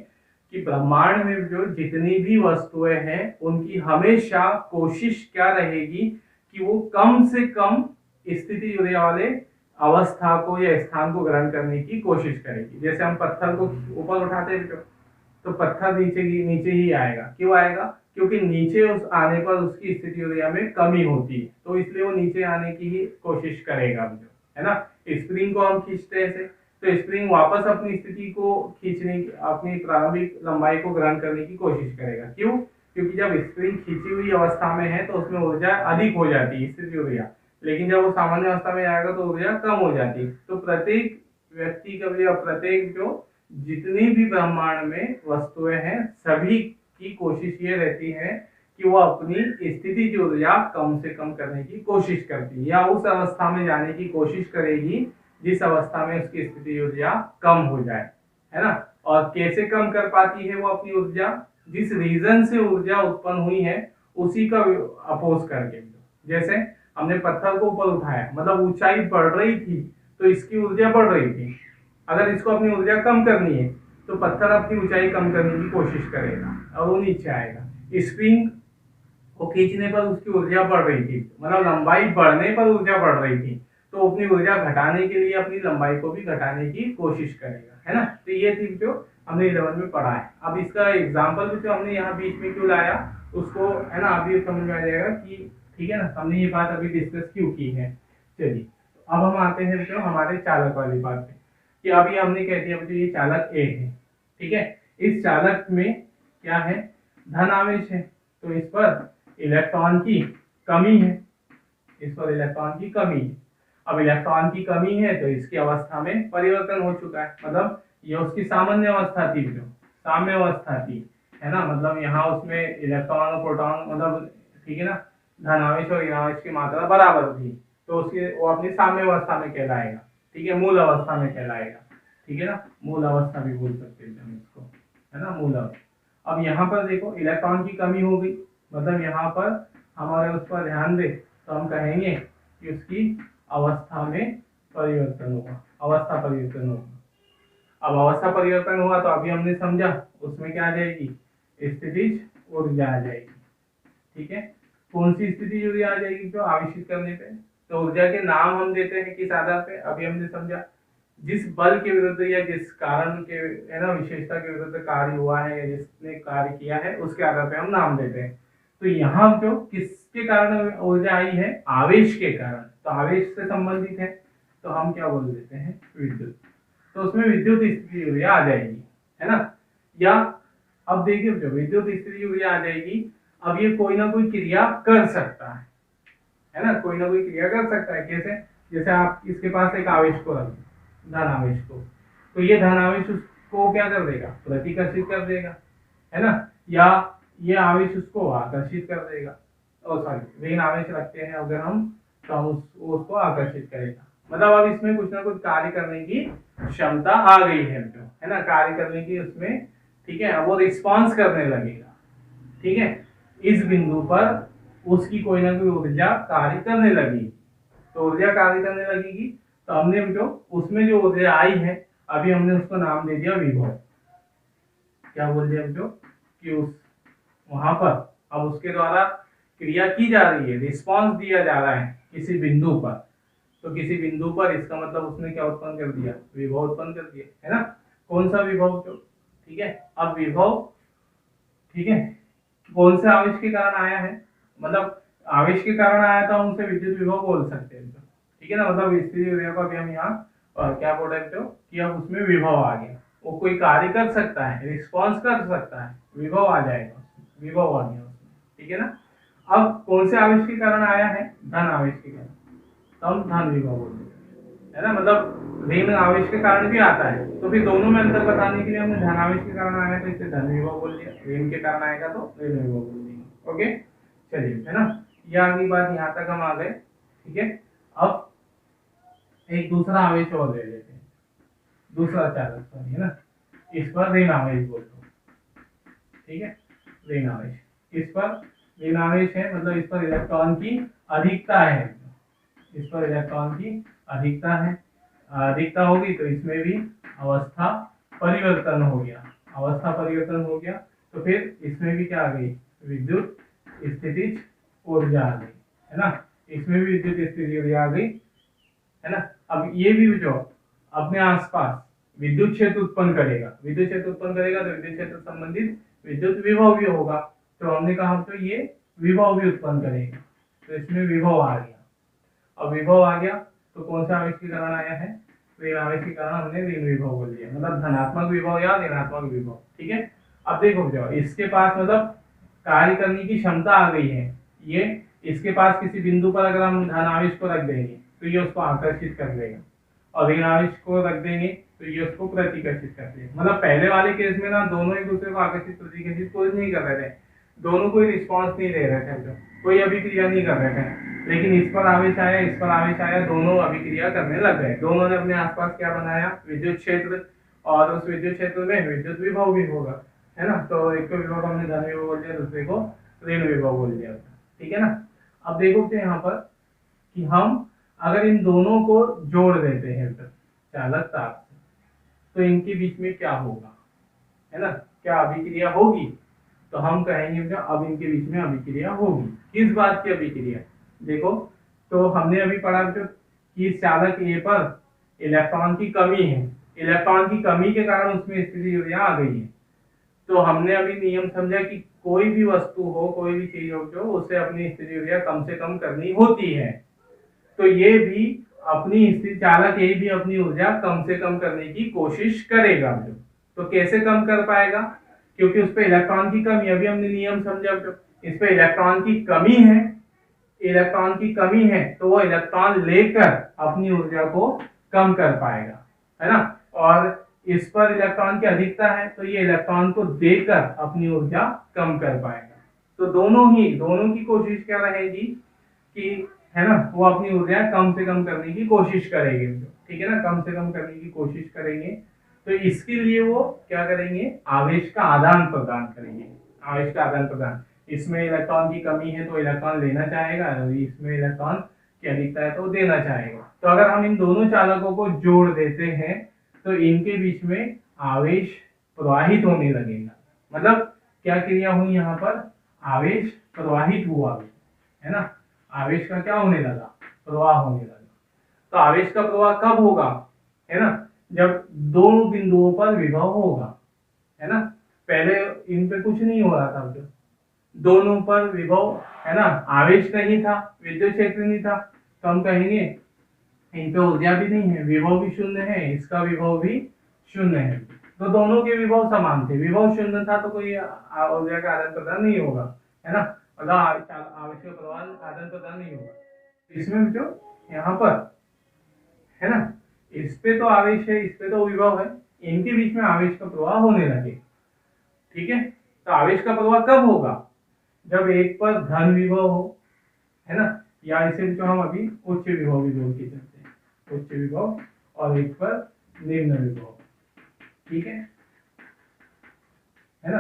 कि ब्रह्मांड में जो जितनी भी वस्तुएं हैं उनकी हमेशा कोशिश क्या रहेगी कि वो कम से कम स्थितिज ऊर्जा वाले अवस्था को या स्थान को ग्रहण करने की कोशिश करेगी। जैसे हम पत्थर को ऊपर उठाते हैं तो पत्थर नीचे ही आएगा, क्यों आएगा, क्योंकि नीचे उस आने पर उसकी स्थितिज ऊर्जा में कमी होती है, तो इसलिए वो नीचे आने की ही कोशिश करेगा, है ना। स्प्रिंग को हम खींचते हैं तो स्प्रिंग वापस अपनी स्थिति को खींचने की, अपनी प्रारंभिक लंबाई को ग्रहण करने की कोशिश करेगा, क्यों, क्योंकि जब स्प्रिंग खींची हुई अवस्था में है तो उसमें ऊर्जा अधिक हो जाती है, स्थितिज ऊर्जा, लेकिन जब वो सामान्य अवस्था में आएगा तो ऊर्जा कम हो जाती है। तो प्रत्येक व्यक्ति का या प्रत्येक जो जितनी भी ब्रह्मांड में वस्तुएं हैं सभी की कोशिश ये रहती है कि वो अपनी स्थितिज ऊर्जा कम से कम करने की कोशिश करती है या उस अवस्था में जाने की कोशिश करेगी जिस अवस्था में उसकी स्थितिज ऊर्जा कम हो जाए, है ना। और कैसे कम कर पाती है वो अपनी ऊर्जा, जिस रीजन से ऊर्जा उत्पन्न हुई है उसी का अपोज करके। जैसे हमने पत्थर को ऊपर उठाया, मतलब ऊंचाई बढ़ रही थी तो इसकी ऊर्जा बढ़ रही थी, अगर इसको अपनी ऊर्जा कम करनी है तो पत्थर अपनी ऊंचाई कम करने की कोशिश करेगा और वो नीचे आएगा। स्प्रिंग को खींचने पर उसकी ऊर्जा बढ़ रही थी, मतलब लंबाई बढ़ने पर ऊर्जा बढ़ रही थी, तो अपनी ऊर्जा घटाने के लिए अपनी लंबाई को भी घटाने की कोशिश करेगा, है ना। तो ये थी जो हमने 11 में पढ़ा है। अब इसका एग्जाम्पल भी जो हमने यहाँ बीच में क्यों लाया उसको, है ना, अभी समझ में आ जाएगा कि ठीक है ना, हमने ये बात अभी डिस्कस क्यों की है। चलिए अब हम आते हैं जो हमारे चालक वाली बात पे, कि अभी हमने कह दिया बच्चों ये चालक ए है, ठीक है। इस चालक में क्या है, धन आवेश है, तो इस पर इलेक्ट्रॉन की कमी है, इस पर इलेक्ट्रॉन की कमी है। अब इलेक्ट्रॉन की कमी है तो इसकी अवस्था में परिवर्तन हो चुका है, मतलब ये उसकी सामान्य अवस्था थी, जो साम्य अवस्था थी, है ना, मतलब यहाँ उसमें इलेक्ट्रॉन और प्रोटॉन, मतलब ठीक है ना, धन आवेश और ऋण आवेश की मात्रा बराबर थी, तो उसकी वो अपनी साम्य अवस्था में कहलाएगा, ठीक है, मूल अवस्था में कहलाएगा, ठीक है ना, मूल अवस्था भी बोल सकते हैं हम इसको, है ना, मूल अवस्था। अब यहाँ पर देखो इलेक्ट्रॉन की कमी हो गई, मतलब यहाँ पर हमारे उस पर ध्यान दे तो हम कहेंगे कि उसकी अवस्था में परिवर्तन होगा, अवस्था परिवर्तन होगा। अब अवस्था परिवर्तन हुआ तो अभी हमने समझा उसमें क्या आ जाएगी, स्थितिज ऊर्जा आ जाएगी, ठीक है। कौन सी स्थितिज ऊर्जा आ जाएगी जो आवेशित करने पे, तो ऊर्जा के नाम हम देते हैं किस आधार पे, अभी हमने समझा जिस बल के विरुद्ध या जिस कारण के, है ना, विशेषता के विरुद्ध कार्य हुआ है या जिसने कार्य किया है उसके आधार पे हम नाम देते हैं। तो यहाँ जो किसके कारण ऊर्जा आई है, आवेश के कारण, तो आवेश से संबंधित है तो हम क्या बोल देते हैं, विद्युत। तो उसमें विद्युत स्थिति ऊर्जा आ जाएगी, है ना। या अब देखिए जो विद्युत स्थिति ऊर्जा आ जाएगी, अब ये कोई ना कोई क्रिया कर सकता है ना, कोई ना कोई क्रिया कर सकता है। कैसे? जैसे आप इसके पास एक आवेश को रख दो, धन आवेश को, तो ये धन आवेश उसको क्या कर देगा, प्रतिकर्षित कर देगा, है ना। या ये आवेश उसको आकर्षित कर देगा, और सॉरी ऋण आवेश रखते हैं अगर हम, तो हम उसको आकर्षित करेगा। मतलब अब इसमें कुछ ना कुछ कार्य करने की क्षमता आ गई है जो, है ना, कार्य करने की उसमें, ठीक है, वो रिस्पॉन्स करने लगेगा, ठीक है। इस बिंदु पर उसकी कोई ना कोई ऊर्जा कार्य करने लगी, तो ऊर्जा कार्य करने लगेगी, तो हमने जो उसमें जो ऊर्जा आई है, अभी हमने उसको नाम दे दिया विभव। क्या बोल दिया जो कि उस वहां पर अब उसके द्वारा क्रिया की जा रही है, रिस्पॉन्स दिया जा रहा है किसी बिंदु पर, तो किसी बिंदु पर इसका मतलब उसने क्या उत्पन्न कर दिया, विभव उत्पन्न कर दिया, है ना। कौन सा विभव जो, ठीक है। अब विभव, ठीक है, कौन से आवेश के कारण आया है, मतलब आवेश के कारण आया था, उनसे विद्युत विभव बोल सकते हैं, ठीक है ना। मतलब स्थिति ऊर्जा को अभी हम यहाँ क्या बोल रहे थे कि अब उसमें विभव आ गया, वो कोई कार्य कर सकता है, रिस्पॉन्स कर सकता है, विभव आ जाएगा, विभव आ गया उसमें, ठीक है ना। अब कौन से आवेश के कारण आया है, धन आवेश के कारण, तो हम धन विभव बोलते हैं, है ना। मतलब ऋण आवेश के कारण भी आता है, तो फिर दोनों में अंतर बताने के लिए हमने धन आवेश के कारण आया तो इसे धन विभव बोल दिया, ऋण के कारण आएगा तो ऋण विभव बोल दिया। ओके, चलिए, है ना। ये आगे बात, यहाँ तक हम आ गए, ठीक है। अब एक दूसरा आवेश और ले लेते हैं, दूसरा चालक पर, है ना, इस पर ऋण आवेश बोल दो, ठीक है, ऋण आवेश। इस पर ऋण आवेश है, मतलब इस पर इलेक्ट्रॉन की अधिकता है, इस पर इलेक्ट्रॉन की अधिकता है, अधिकता होगी तो इसमें भी अवस्था परिवर्तन हो गया, अवस्था परिवर्तन हो गया, तो फिर इसमें भी क्या आ गई, विद्युत स्थितिज ऊर्जा आ गई, है ना। इसमें भी विद्युत स्थितिज ऊर्जा आ गई, है ना। अब ये भी जो अपने आसपास विद्युत क्षेत्र उत्पन्न करेगा, विद्युत क्षेत्र उत्पन्न करेगा तो विद्युत क्षेत्र संबंधित विद्युत विभव भी होगा, तो हमने कहा तो ये विभव भी उत्पन्न करेगा, तो इसमें विभव आ गया। अब विभव आ गया तो कौन सा आवेश के कारण आया है, ऋण आवेश के कारण हमने ऋण विभव बोल दिया, मतलब धनात्मक विभव या ऋणात्मक विभव, ठीक है। अब देखो जो इसके पास मतलब कार्य करने की क्षमता आ गई है, ये इसके पास किसी बिंदु पर अगर हम धन आवेश को रख देंगे तो ये उसको आकर्षित कर देगा, और ऋण आवेश को रख देंगे तो ये उसको प्रतिकर्षित कर देगा। मतलब पहले वाले केस में ना दोनों एक दूसरे को आकर्षित प्रतिकर्षित कोई नहीं कर रहे थे, दोनों कोई रिस्पॉन्स नहीं दे रहे थे, कोई अभिक्रिया नहीं कर रहे थे, लेकिन इस पर आवेश आया, इस पर आवेश आया, दोनों अभिक्रिया करने लग गए, दोनों ने अपने आसपास क्या बनाया, विद्युत क्षेत्र, और उस विद्युत क्षेत्र में विद्युत विभव भी होगा, है ना। तो एक को विभव हमने धन विभव बोल दिया, दूसरे को ऋण विभव बोल दिया, ठीक है ना। अब देखो कि यहाँ पर कि हम अगर इन दोनों को जोड़ देते हैं तो चालक तार से, तो इनके बीच में क्या होगा, है ना, क्या अभिक्रिया होगी, तो हम कहेंगे अब इनके बीच में अभिक्रिया होगी। किस बात की अभिक्रिया, देखो तो हमने अभी पढ़ा कि इस चालक ए पर इलेक्ट्रॉन की कमी है, इलेक्ट्रॉन की कमी के कारण उसमें स्थिति ऊर्जा आ गई है, तो हमने अभी नियम समझा कि कोई भी वस्तु हो, कोई भी चीज हो, जो उसे अपनी स्थिति ऊर्जा कम से कम करनी होती है, तो ये भी अपनी स्थिति, चालक ये भी अपनी ऊर्जा कम से कम करने की कोशिश करेगा जो, तो कैसे कम कर पाएगा, क्योंकि उस पे इलेक्ट्रॉन की कमी, अभी हमने नियम समझा जो इस पे इलेक्ट्रॉन की कमी है, इलेक्ट्रॉन की कमी है, तो वो इलेक्ट्रॉन लेकर अपनी ऊर्जा को कम कर पाएगा, है ना। और इस पर इलेक्ट्रॉन की अधिकता है, तो ये इलेक्ट्रॉन को देकर अपनी ऊर्जा कम कर पाएगा, तो दोनों की कोशिश क्या रहेगी कि, है ना, वो अपनी ऊर्जा कम से कम करने की कोशिश करेंगे, ठीक है ना, कम से कम करने की कोशिश करेंगे, तो इसके लिए वो क्या करेंगे, आवेश का आदान प्रदान करेंगे, आवेश का आदान प्रदान। इसमें इलेक्ट्रॉन की कमी है तो इलेक्ट्रॉन लेना चाहेगा, इसमें इलेक्ट्रॉन की अधिकता है तो देना चाहेगा। तो अगर हम इन दोनों चालकों को जोड़ देते हैं तो इनके बीच में आवेश प्रवाहित होने लगेगा, मतलब क्या क्रिया हुई यहाँ पर, आवेश प्रवाहित हुआ, है ना, आवेश का क्या होने लगा, प्रवाह होने लगा। तो आवेश का प्रवाह कब होगा, है ना, जब दोनों बिंदुओं पर विभव होगा, है ना। पहले इन पे कुछ नहीं हो रहा था, जो दोनों पर विभव, है ना, आवेश नहीं था, विद्युत क्षेत्र नहीं था, तो हम कहेंगे इन पे ऊर्जा भी नहीं है, विभव भी शून्य है, इसका विभव भी शून्य है। तो दोनों के विभव समान थे, विभव शून्य था तो कोई ऊर्जा का आदान प्रदान नहीं होगा, है ना, मतलब आवेश का प्रवाह आदान प्रदान नहीं होगा। इसमें जो यहाँ पर, है ना, इस पे तो आवेश है, इस पे तो विभव है, इनके बीच में आवेश का प्रवाह होने लगे। ठीक है, तो आवेश का प्रवाह कब होगा? जब एक पर धन विभव हो, है ना, या इसे जो हम अभी उच्च विभव भी बोल के चलते हैं, उच्च विभव, और एक पर निम्न विभव। ठीक है ना,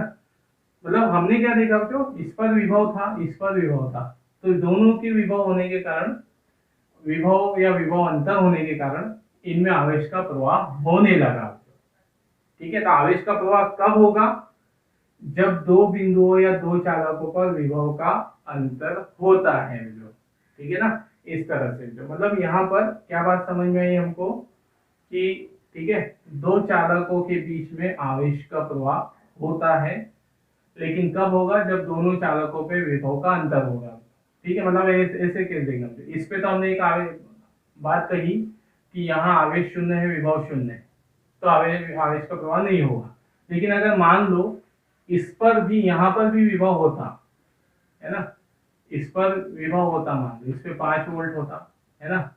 मतलब हमने क्या देखा बच्चों, इस पर विभव था, इस पर विभव था, तो दोनों के विभव होने के कारण, विभव या विभव अंतर होने के कारण इनमें आवेश का प्रवाह होने लगा। ठीक है, तो आवेश का प्रवाह कब होगा? जब दो बिंदुओं या दो चालकों पर विभव का अंतर होता है, जो, ठीक है ना, इस तरह से। जो मतलब यहाँ पर क्या बात समझ में आई हमको कि, ठीक है, दो चालकों के बीच में आवेश का प्रवाह होता है, लेकिन कब होगा? जब दोनों चालकों पे विभव का अंतर होगा। ठीक है, मतलब ऐसे कैसे देखेंगे, इस पे तो हमने एक बात कही कि यहाँ आवेश शून्य है, विभव शून्य है, तो आवेश का प्रवाह नहीं होगा। लेकिन अगर मान लो इस पर भी, यहाँ पर भी विभव होता, है ना, इस पर विभव होता, मान लो इस पे 5 वोल्ट होता, है ना,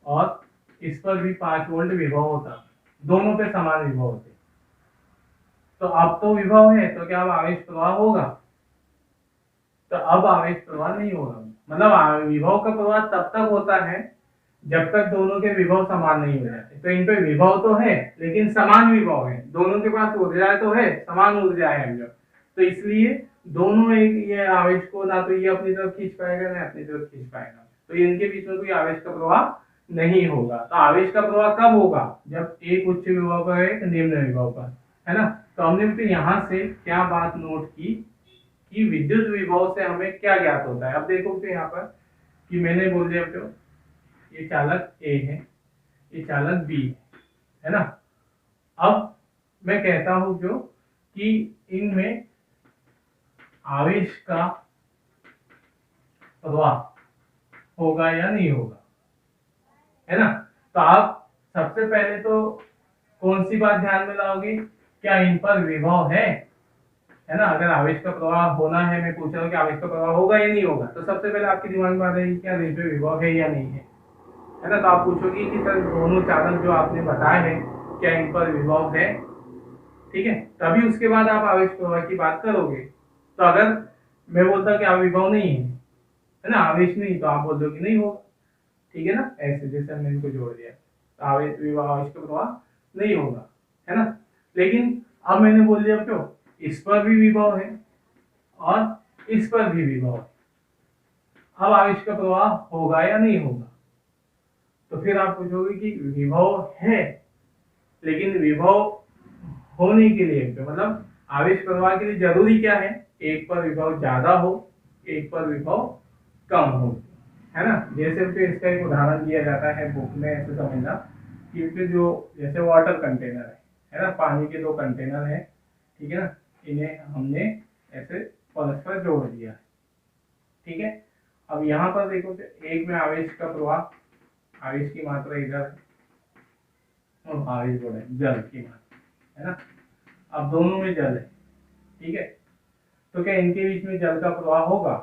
और इस पर भी 5 वोल्ट विभव होता, दोनों पे समान विभव होते, तो अब तो विभव है, तो क्या अब आवेश प्रवाह होगा? तो अब आवेश प्रवाह नहीं होगा। मतलब विभव का प्रवाह तब तक होता है जब तक दोनों के विभव समान नहीं हो जाते। तो इन पे विभव तो है, लेकिन समान विभव है, दोनों के पास ऊर्जा तो है, समान ऊर्जा है जो, तो इसलिए दोनों एक ये आवेश को ना तो ये अपनी तरफ खींच पाएगा ना अपनी तरफ खींच पाएगा, तो इनके बीच में कोई आवेश का प्रवाह नहीं होगा। तो आवेश का प्रवाह कब होगा? जब एक उच्च विभव पर, एक निम्न विभव पर, है ना। तो हमने तो यहाँ से क्या बात नोट की कि विद्युत विभव से हमें क्या ज्ञात होता है। अब देखो तो यहाँ पर कि मैंने बोल दिया तो ये चालक ए है, ये चालक बी है ना। अब मैं कहता हूं जो कि इनमें आवेश का प्रवाह होगा या नहीं होगा, है ना। तो आप सबसे पहले तो कौन सी बात ध्यान में लाओगे? क्या इन पर विभव है ना। अगर आवेश का प्रवाह होना है, मैं पूछ रहा हूँ कि आवेश का प्रवाह होगा या नहीं होगा, तो सबसे पहले आपके दिमाग में आ जाएगी क्या इन पे विभव है या नहीं है ना। तो आप पूछोगे कि सर दोनों चालक जो आपने बताए हैं क्या इन पर विभव है, ठीक है, तभी उसके बाद आप आवेश प्रवाह की बात करोगे। तो अगर मैं बोलता कि आप विभव नहीं है ना, आवेश नहीं, तो आप बोल दो कि नहीं होगा, ठीक है ना। ऐसे जैसे हमने इनको जोड़ दिया, तो आवेश का प्रवाह नहीं होगा, है ना। लेकिन अब मैंने बोल दिया क्यों, इस पर भी विभव है और इस पर भी विभव है, अब आवेश का प्रवाह होगा या नहीं होगा। तो फिर आप पूछोगे कि विभव है, लेकिन विभव होने के लिए मतलब आवेश प्रवाह के लिए जरूरी क्या है? एक पर विभव ज्यादा हो, एक पर विभव कम हो, है ना। जैसे फिर इसका एक उदाहरण दिया जाता है बुक में, ऐसे समझना कि फिर जो जैसे वाटर कंटेनर है ना, पानी के 2 कंटेनर है, ठीक है ना, इन्हें हमने ऐसे परस्पर जोड़ दिया, ठीक है। अब यहाँ पर देखो तो एक में आवेश का प्रवाह, आवेश की मात्रा इधर है और आवेश बोले जल की मात्रा, है ना। अब दोनों में जल है, ठीक है, तो क्या इनके बीच में जल का प्रवाह होगा?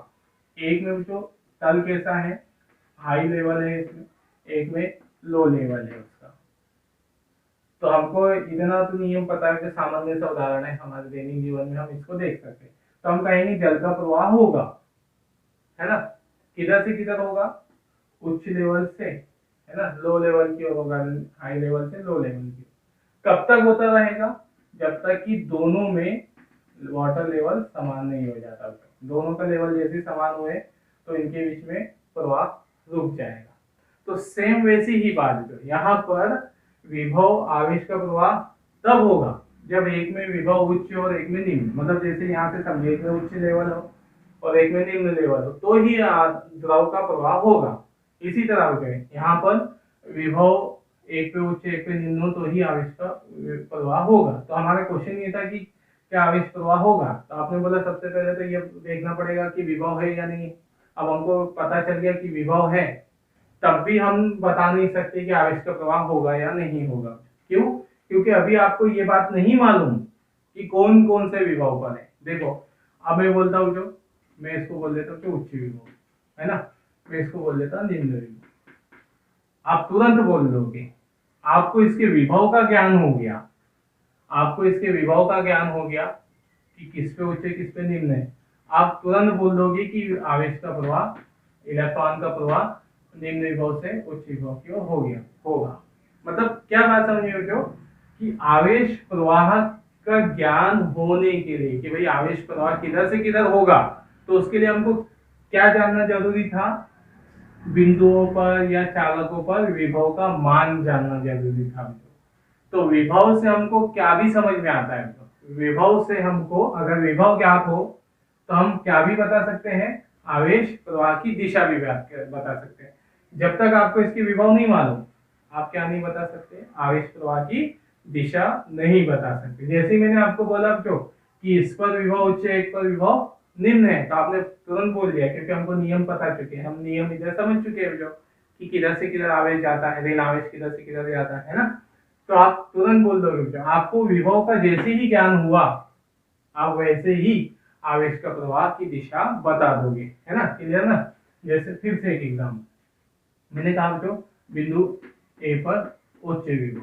एक में जो तल कैसा है, हाई लेवल है इसमें, एक में लो लेवल है उसका। तो हमको इतना तो नियम पता है कि सामान्य सा उदाहरण है, हमारे दैनिक जीवन में हम इसको देख सकते हैं, तो हम कहेंगे जल का प्रवाह होगा, है ना। किधर से किधर होगा? उच्च लेवल से, है ना, लो लेवल की ओर होगा, हाई लेवल से लो लेवल की। कब तक होता रहेगा? जब तक कि दोनों में वाटर लेवल समान नहीं हो जाता। दोनों का लेवल जैसे समान हुए तो इनके बीच में प्रवाह रुक जाएगा। तो सेम वैसी ही बात जो यहाँ पर विभव आवेश का प्रवाह तब होगा जब एक में विभव उच्च और एक में निम्न, मतलब जैसे यहाँ से समझे एक में उच्च लेवल हो और एक में निम्न लेवल हो, तो ही द्रव का प्रवाह होगा। इसी तरह से यहाँ पर विभव एक पे उच्च एक पे निम्न हो तो ही आवेश का प्रवाह होगा। तो हमारा क्वेश्चन ये था कि क्या आवेश प्रवाह होगा, तो आपने बोला सबसे पहले तो ये देखना पड़ेगा कि विभव है या नहीं। अब हमको पता चल गया कि विभव है, तब भी हम बता नहीं सकते कि आवेश का प्रवाह होगा या नहीं होगा। क्यों? क्योंकि अभी आपको ये बात नहीं मालूम कि कौन कौन से विभव पर है। देखो, अब मैं बोलता हूँ, जो मैं इसको बोल देता हूँ कि उच्च विभव, है ना, मैं इसको बोल देता हूँ निम्न विभव। आप तुरंत बोल दोगे, आपको इसके विभव का ज्ञान हो गया, आपको इसके विभव का ज्ञान हो गया कि किस पे उच्च किस पे निम्न है। आप तुरंत बोल दोगे कि आवेश का प्रवाह, इलेक्ट्रॉन का प्रवाह निम्न विभव से उच्च विभव की ओर हो गया होगा। मतलब क्या बात समझ रहे हो कि आवेश प्रवाह का ज्ञान होने के लिए कि भाई आवेश प्रवाह किधर से किधर होगा, तो उसके लिए हमको क्या जानना जरूरी था, बिंदुओं पर या चालकों पर विभव का मान जानना जरूरी था। तो विभव से हमको क्या भी समझ में आता है, तो विभव से हमको अगर विभव ज्ञात हो तो हम क्या भी बता सकते हैं, आवेश प्रवाह की दिशा भी बता सकते हैं। जब तक आपको इसकी विभव नहीं मालूम, आप क्या नहीं बता सकते, आवेश प्रवाह की दिशा नहीं बता सकते। जैसे मैंने आपको बोला जो कि इस पर विभव उच्च एक पर विभव निम्न है, तो आपने तुरंत बोल दिया क्योंकि हमको नियम पता चुके हैं, हम नियम इधर समझ चुके हैं जो कि किधर से किधर आवेश जाता है, ऋण आवेश किधर से किधर जाता है ना। तो आप तुरंत बोल दोगे, आपको विभव का जैसे ही ज्ञान हुआ आप वैसे ही आवेश का प्रवाह की दिशा बता दोगे, है ना, क्लियर ना। जैसे फिर से एक एग्जाम मैंने कहा जो बिंदु ए पर उच्च विभव,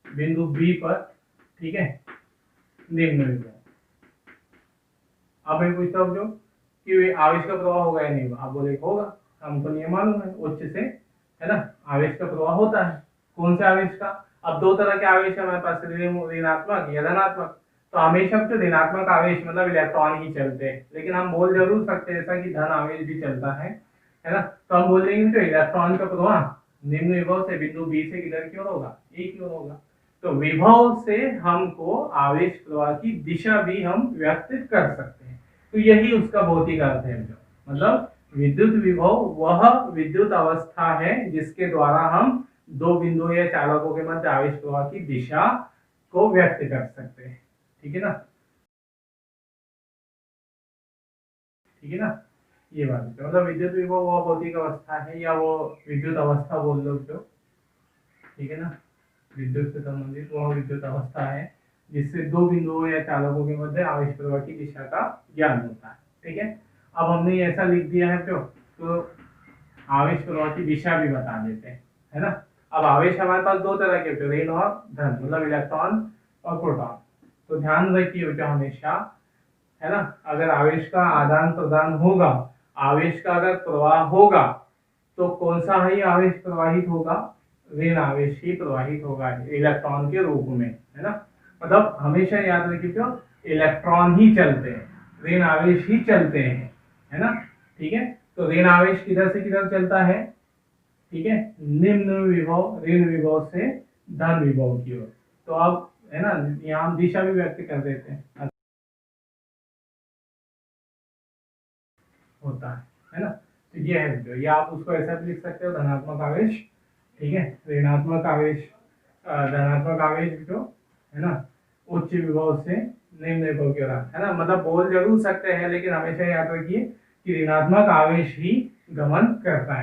बिंदु बी पर, ठीक है, निम्न विभव। अब मैं पूछता हूँ जो कि आवेश का प्रवाह होगा या नहीं, आप बोले होगा, हमको नियम मालूम है उच्च से, है ना, आवेश का प्रवाह होता है। कौन से आवेश का? अब दो तरह के आवेश है हमारे पास, ऋणात्मक या धनात्मक। तो हमेशा तो ऋणात्मक आवेश मतलब इलेक्ट्रॉन ही चलते हैं, लेकिन हम बोल जरूर सकते हैं ऐसा कि धन आवेश भी चलता है ना। तो हम बोल देंगे तो इलेक्ट्रॉन का प्रवाह निम्न विभव से बिंदु बी से किधर की ओर होगा, ए की ओर होगा। तो विभव से हमको आवेश प्रवाह की दिशा भी हम व्यक्त कर सकते हैं। तो यही उसका भौतिक अर्थ है। मतलब विद्युत विभव वह विद्युत अवस्था है जिसके द्वारा हम दो बिंदुओं या चालकों के मध्य आवेश प्रवाह की दिशा को व्यक्त कर सकते हैं। ठीक है ना, ठीक है ना, ये बात है। मतलब विद्युत विभव वह भौतिक अवस्था है या वो विद्युत अवस्था बोल लो जो, ठीक है ना, विद्युत से संबंधित वह विद्युत अवस्था है जिससे दो बिंदुओं या चालकों के मध्य आवेश प्रवाह की दिशा का ज्ञान होता है। ठीक है, अब हमने ऐसा लिख दिया है तो आवेश प्रवाह की दिशा भी बता देते हैं, है ना। अब आवेश हमारे पास दो तरह के होते हैं, ऋण और धन, मतलब इलेक्ट्रॉन और प्रोटॉन। तो ध्यान रखिए बेटा हमेशा, है ना, अगर आवेश का आदान प्रदान होगा, आवेश का अगर प्रवाह होगा, तो कौन सा ही आवेश प्रवाहित होगा, ऋण आवेश ही प्रवाहित होगा इलेक्ट्रॉन के रूप में, है ना। मतलब हमेशा याद रखिए क्यों, इलेक्ट्रॉन ही चलते हैं, ऋण आवेश ही चलते हैं, है ना। ठीक है, तो ऋण आवेश किधर से किधर चलता है, ठीक है, निम्न विभव ऋण विभव से धन विभव की ओर। तो अब है ना, यहाँ हम दिशा भी व्यक्त कर देते हैं, होता है ना। तो ये है जो, या आप उसको ऐसा भी लिख सकते हो, धनात्मक आवेश, ठीक है, ऋणात्मक आवेश, धनात्मक आवेश जो है ना उच्च विभव से निम्न विभव की ओर, है ना। मतलब बोल जरूर सकते हैं लेकिन हमेशा याद रखिए कि ऋणात्मक आवेश ही गमन करता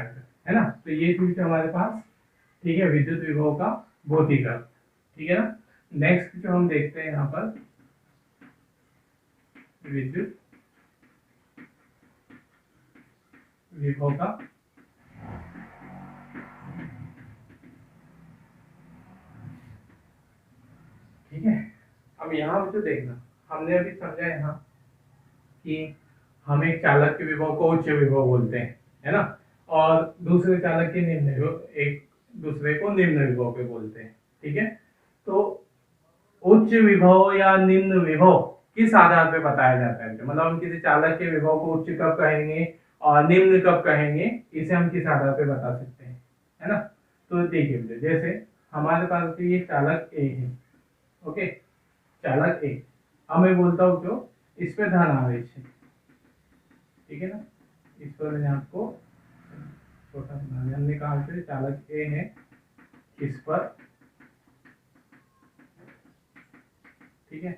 है ना। तो ये चीज हमारे पास, ठीक है, विद्युत विभव का भौतिक अर्थ, ठीक है ना। नेक्स्ट जो हम देखते हैं यहाँ पर विद्युत विभव का, ठीक है। अब यहाँ जो देखना, हमने अभी समझा यहाँ कि हम एक चालक के विभव को उच्च विभव बोलते हैं, है ना, और दूसरे चालक के निम्न विभव, एक दूसरे को निम्न विभव पे बोलते हैं। ठीक है, तो उच्च विभव या निम्न विभव किस आधार पे बताया जाता है, मतलब हम किसी चालक के विभव को उच्च कब कहेंगे और निम्न कब कहेंगे, इसे हम किस आधार पे बता सकते हैं, है ना। तो देखिए जैसे हमारे पास ये चालक ए है, ओके, चालक ए, अब मैं बोलता हूँ जो इस पे धन आवेश है, ठीक है ना, इस पर मैंने आपको छोटा बना दिया, हमने कहा चालक ए है, इस पर ठीक है,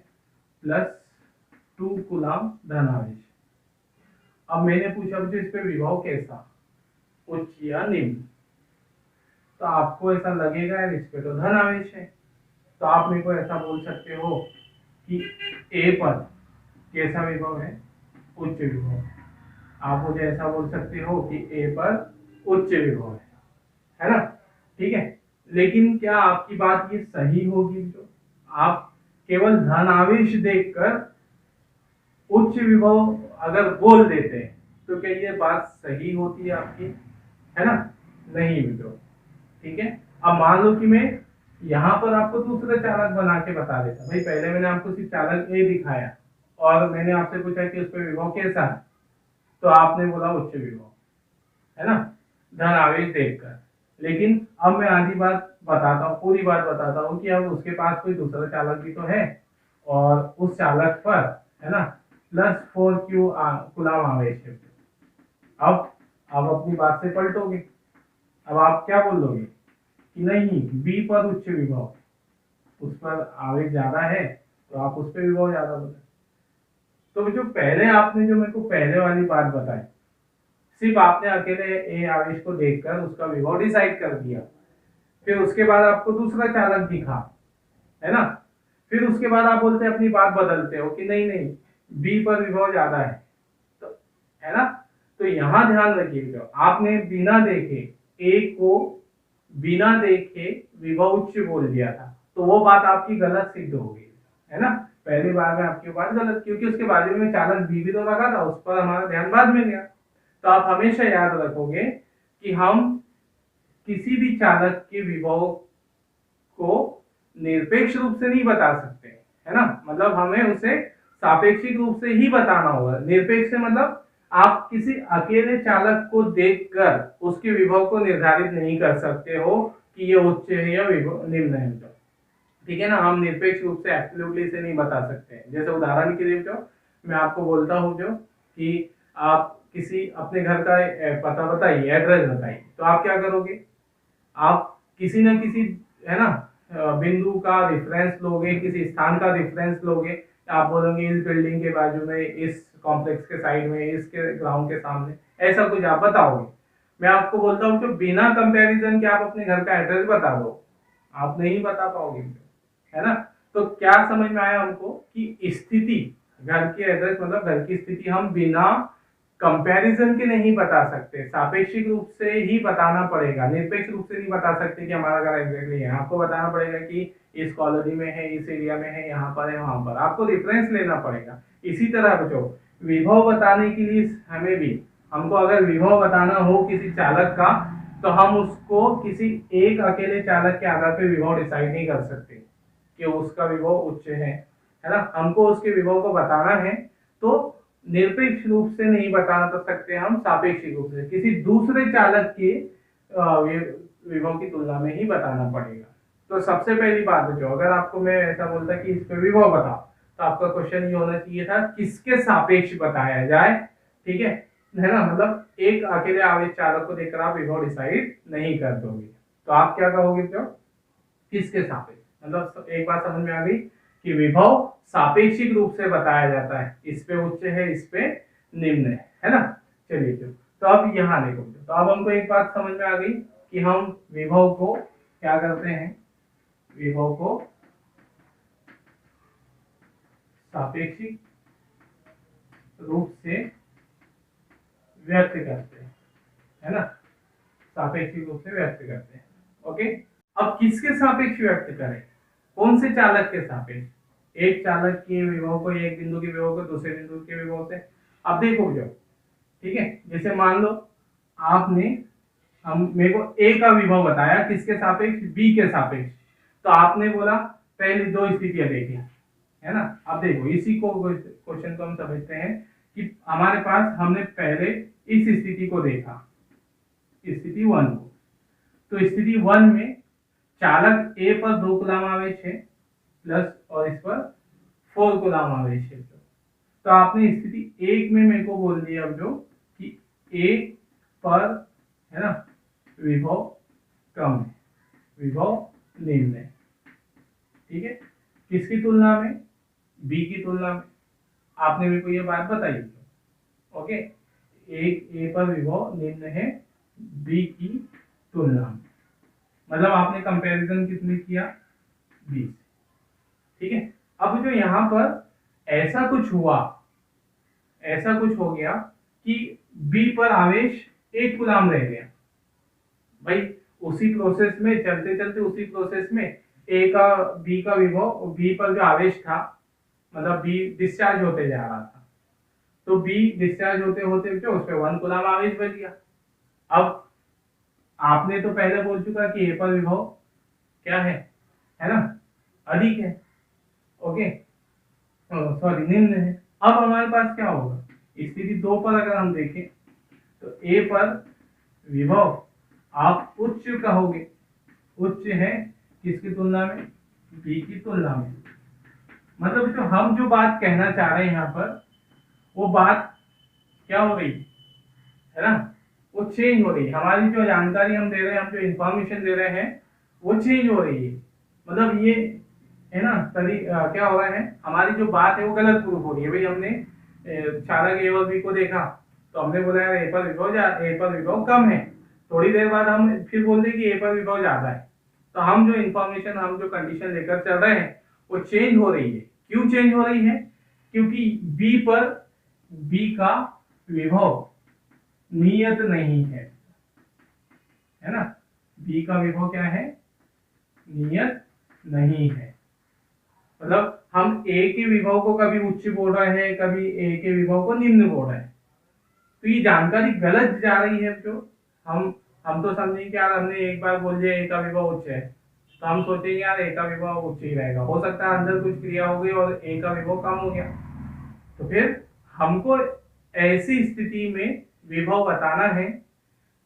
प्लस 2 कूलम धन आवेश। अब मैंने पूछा मुझे इस पे विभव कैसा, उच्च या निम्न। तो आपको ऐसा लगेगा यार इस पे तो धन आवेश है, तो आप मेरे को ऐसा बोल सकते हो कि ए पर कैसा विभव है, उच्च विभव। आप मुझे ऐसा बोल सकते हो कि ए पर उच्च विभव है ना, ठीक है। लेकिन क्या आपकी बात ये सही होगी? जो आप केवल धन आवेश देखकर उच्च विभव अगर बोल देते हैं तो क्या ये बात सही होती है आपकी, है ना? नहीं मित्रों, ठीक है। अब मान लो कि मैं यहाँ पर आपको दूसरा चालक बना के बता देता। भाई पहले मैंने आपको सिर्फ चालक ए दिखाया और मैंने आपसे पूछा कि उस पर विभव कैसा है, तो आपने बोला उच्च विभव, है ना, धन आवेश देखकर। लेकिन अब मैं आधी बात बताता हूँ, पूरी बात बताता हूँ कि अब उसके पास कोई दूसरा चालक भी तो है और उस चालक पर, है ना, प्लस 4 कूलम आवेश है। अब आप अपनी बात से पलटोगे। अब आप क्या बोल दोगे कि नहीं, बी पर उच्च विभव, उस पर आवेश ज्यादा है तो आप उस पर विभव ज्यादा बोले। तो जो पहले आपने जो मेरे को पहले वाली बात बताई, सिर्फ आपने अकेले ए आवेश को देखकर उसका विभव डिसाइड कर दिया, फिर उसके बाद आपको दूसरा चालक दिखा, है ना, फिर उसके बाद आप बोलते अपनी बात बदलते हो कि नहीं नहीं बी पर विभव ज्यादा है, तो है ना। तो यहां ध्यान रखिएगा, आपने बिना देखे ए को बिना देखे विभव उच्च बोल दिया था, तो वो बात आपकी गलत सिद्ध हो गई, है ना। पहली बार में आपकी बात गलत, क्योंकि उसके बाजू में चालक बी भी तो लगा था, उस पर हमारा ध्यान बाद में गया। तो आप हमेशा याद रखोगे कि हम किसी भी चालक के विभव को निरपेक्ष रूप से नहीं बता सकते, है ना, मतलब हमें उसे सापेक्षिक रूप से ही बताना होगा। निरपेक्ष से मतलब आप किसी अकेले चालक को देखकर उसके विभव को निर्धारित नहीं कर सकते हो कि ये उच्च है या विभव निम्न है, ठीक है ना। हम निरपेक्ष रूप से एब्सोल्युटली से नहीं बता सकते। जैसे उदाहरण के लिए जो मैं आपको बोलता हूँ जो कि आप किसी अपने घर का पता बताइए, एड्रेस बताइए, तो आप क्या करोगे, आप किसी न किसी, है ना, बिंदु का रेफरेंस लोगे, किसी स्थान का रेफरेंस लोगे। आप बोलोगे इस बिल्डिंग के बाजू में, इस कॉम्प्लेक्स के साइड में, इसके ग्राउंड के सामने, ऐसा कुछ आप बताओगे। मैं आपको बोलता हूँ कि बिना कंपैरिजन के आप अपने घर का एड्रेस बता दो, आप नहीं बता पाओगे, है ना। तो क्या समझ में आया हमको कि स्थिति, घर की एड्रेस मतलब घर की स्थिति हम बिना कंपैरिजन के नहीं बता सकते, सापेक्षिक रूप से ही बताना पड़ेगा, निरपेक्ष रूप से नहीं बता सकते कि हमारा घर एग्जैक्टली है। आपको बताना पड़ेगा कि इस कॉलोनी में है, इस एरिया में है, यहाँ पर है, वहां पर, आपको रेफरेंस लेना पड़ेगा। इसी तरह बच्चों, विभव बताने के लिए हमें भी, हमको अगर विभव बताना हो किसी चालक का, तो हम उसको किसी एक अकेले चालक के आधार पर विभव डिसाइड नहीं कर सकते कि उसका विभव उच्च है ना। हमको उसके विभव को बताना है तो निरपेक्ष रूप से नहीं बता सकते, हम सापेक्षिक रूप से किसी दूसरे चालक के विभव की तुलना में ही बताना पड़ेगा। तो सबसे पहली बात जो, अगर आपको मैं ऐसा बोलता कि इस पे विभव बताओ, तो आपका क्वेश्चन ये होना चाहिए था किसके सापेक्ष बताया जाए, ठीक है ना। मतलब एक अकेले आवेश चालक को देखकर आप विभव डिसाइड नहीं कर दोगे, तो आप क्या कहोगे तो किसके सापेक्ष, मतलब एक बात समझ में आ गई कि विभव सापेक्षिक रूप से बताया जाता है, इस पे उच्च है, इस पे निम्न है ना। चलिए तो अब यहाँ देखो, तो अब हमको एक बात समझ में आ गई कि हम विभव को क्या करते हैं, विभव को सापेक्षिक रूप से व्यक्त करते हैं, है ना, सापेक्षिक रूप से व्यक्त करते हैं। ओके, अब किसके सापेक्ष व्यक्त करें, कौन से चालक के सापेक्ष, एक चालक के विभव को, एक बिंदु के विभव को दूसरे बिंदु के विभव से। अब देखो जो, ठीक है, जैसे मान लो आपने हम मेरे को ए का विभव बताया, किसके सापेक्ष, बी के सापेक्ष, तो आपने बोला पहली दो स्थितियां देखी, है ना। अब देखो इसी को क्वेश्चन को हम समझते हैं कि हमारे पास, हमने पहले इस स्थिति को देखा, स्थिति 1 को, तो स्थिति 1 में चालक ए पर 2 कूलम आवेश है प्लस, और इस पर 4 कूलम आवेश है। तो आपने स्थिति 1 में मेरे को बोल दिया अब जो कि ए पर, है ना, विभव कम है, विभव निम्न है, ठीक है, किसकी तुलना में, बी की तुलना में। आपने मेरे को ये बात बताई। ओके, एक ए पर विभव निम्न है बी की तुलना में, मतलब आपने कंपैरिजन किसमें किया, बी से। ठीक है, अब जो यहाँ पर ऐसा कुछ हुआ, ऐसा कुछ हो गया कि बी पर आवेश 1 कूलाम रह गया। भाई उसी प्रोसेस में चलते चलते, उसी प्रोसेस में ए का बी का विभव, बी पर जो आवेश था, मतलब बी डिस्चार्ज होते जा रहा था, तो बी डिस्चार्ज होते होते जो उस पर 1 कूलाम आवेश बच गया। अब आपने तो पहले बोल चुका कि ए पर विभव क्या है ना, अधिक है। ओके, सॉरी निम्न है। अब हमारे पास क्या होगा, स्थिति 2 पर अगर हम देखें तो ए पर विभव आप उच्च कहोगे, उच्च है किसकी तुलना में, बी की तुलना में। मतलब जो हम जो बात कहना चाह रहे हैं यहाँ पर, वो बात क्या हो रही है ना, वो चेंज हो रही है। हमारी जो जानकारी हम दे रहे हैं, हम जो इंफॉर्मेशन दे रहे हैं, वो चेंज हो रही है। मतलब ये है ना, क्या हो रहा है, हमारी जो बात है वो गलत प्रूफ हो रही है। भाई हमने चालक ए और बी को देखा, तो हमने बोला यार ए पर विभव कम है। थोड़ी देर बाद हम फिर बोल दें कि ए पर विभव ज्यादा है। तो हम जो इंफॉर्मेशन, हम जो कंडीशन लेकर चल रहे हैं, वो चेंज हो रही है। क्यों चेंज हो रही है, क्योंकि बी का विभव नियत नहीं है ना। बी का विभव क्या है, नियत नहीं है। मतलब हम ए के विभव को कभी उच्च बोल रहे हैं, कभी ए के विभव को निम्न बोल रहे हैं, तो ये जानकारी गलत जा रही है। जो हम तो समझेंगे यार, हमने एक बार बोल दिया ए का विभव उच्च है, तो हम सोचेंगे यार ए का विभव उच्च ही रहेगा। हो सकता है अंदर कुछ क्रिया हो गई और ए का विभव कम हो गया, तो फिर हमको ऐसी स्थिति में विभव बताना है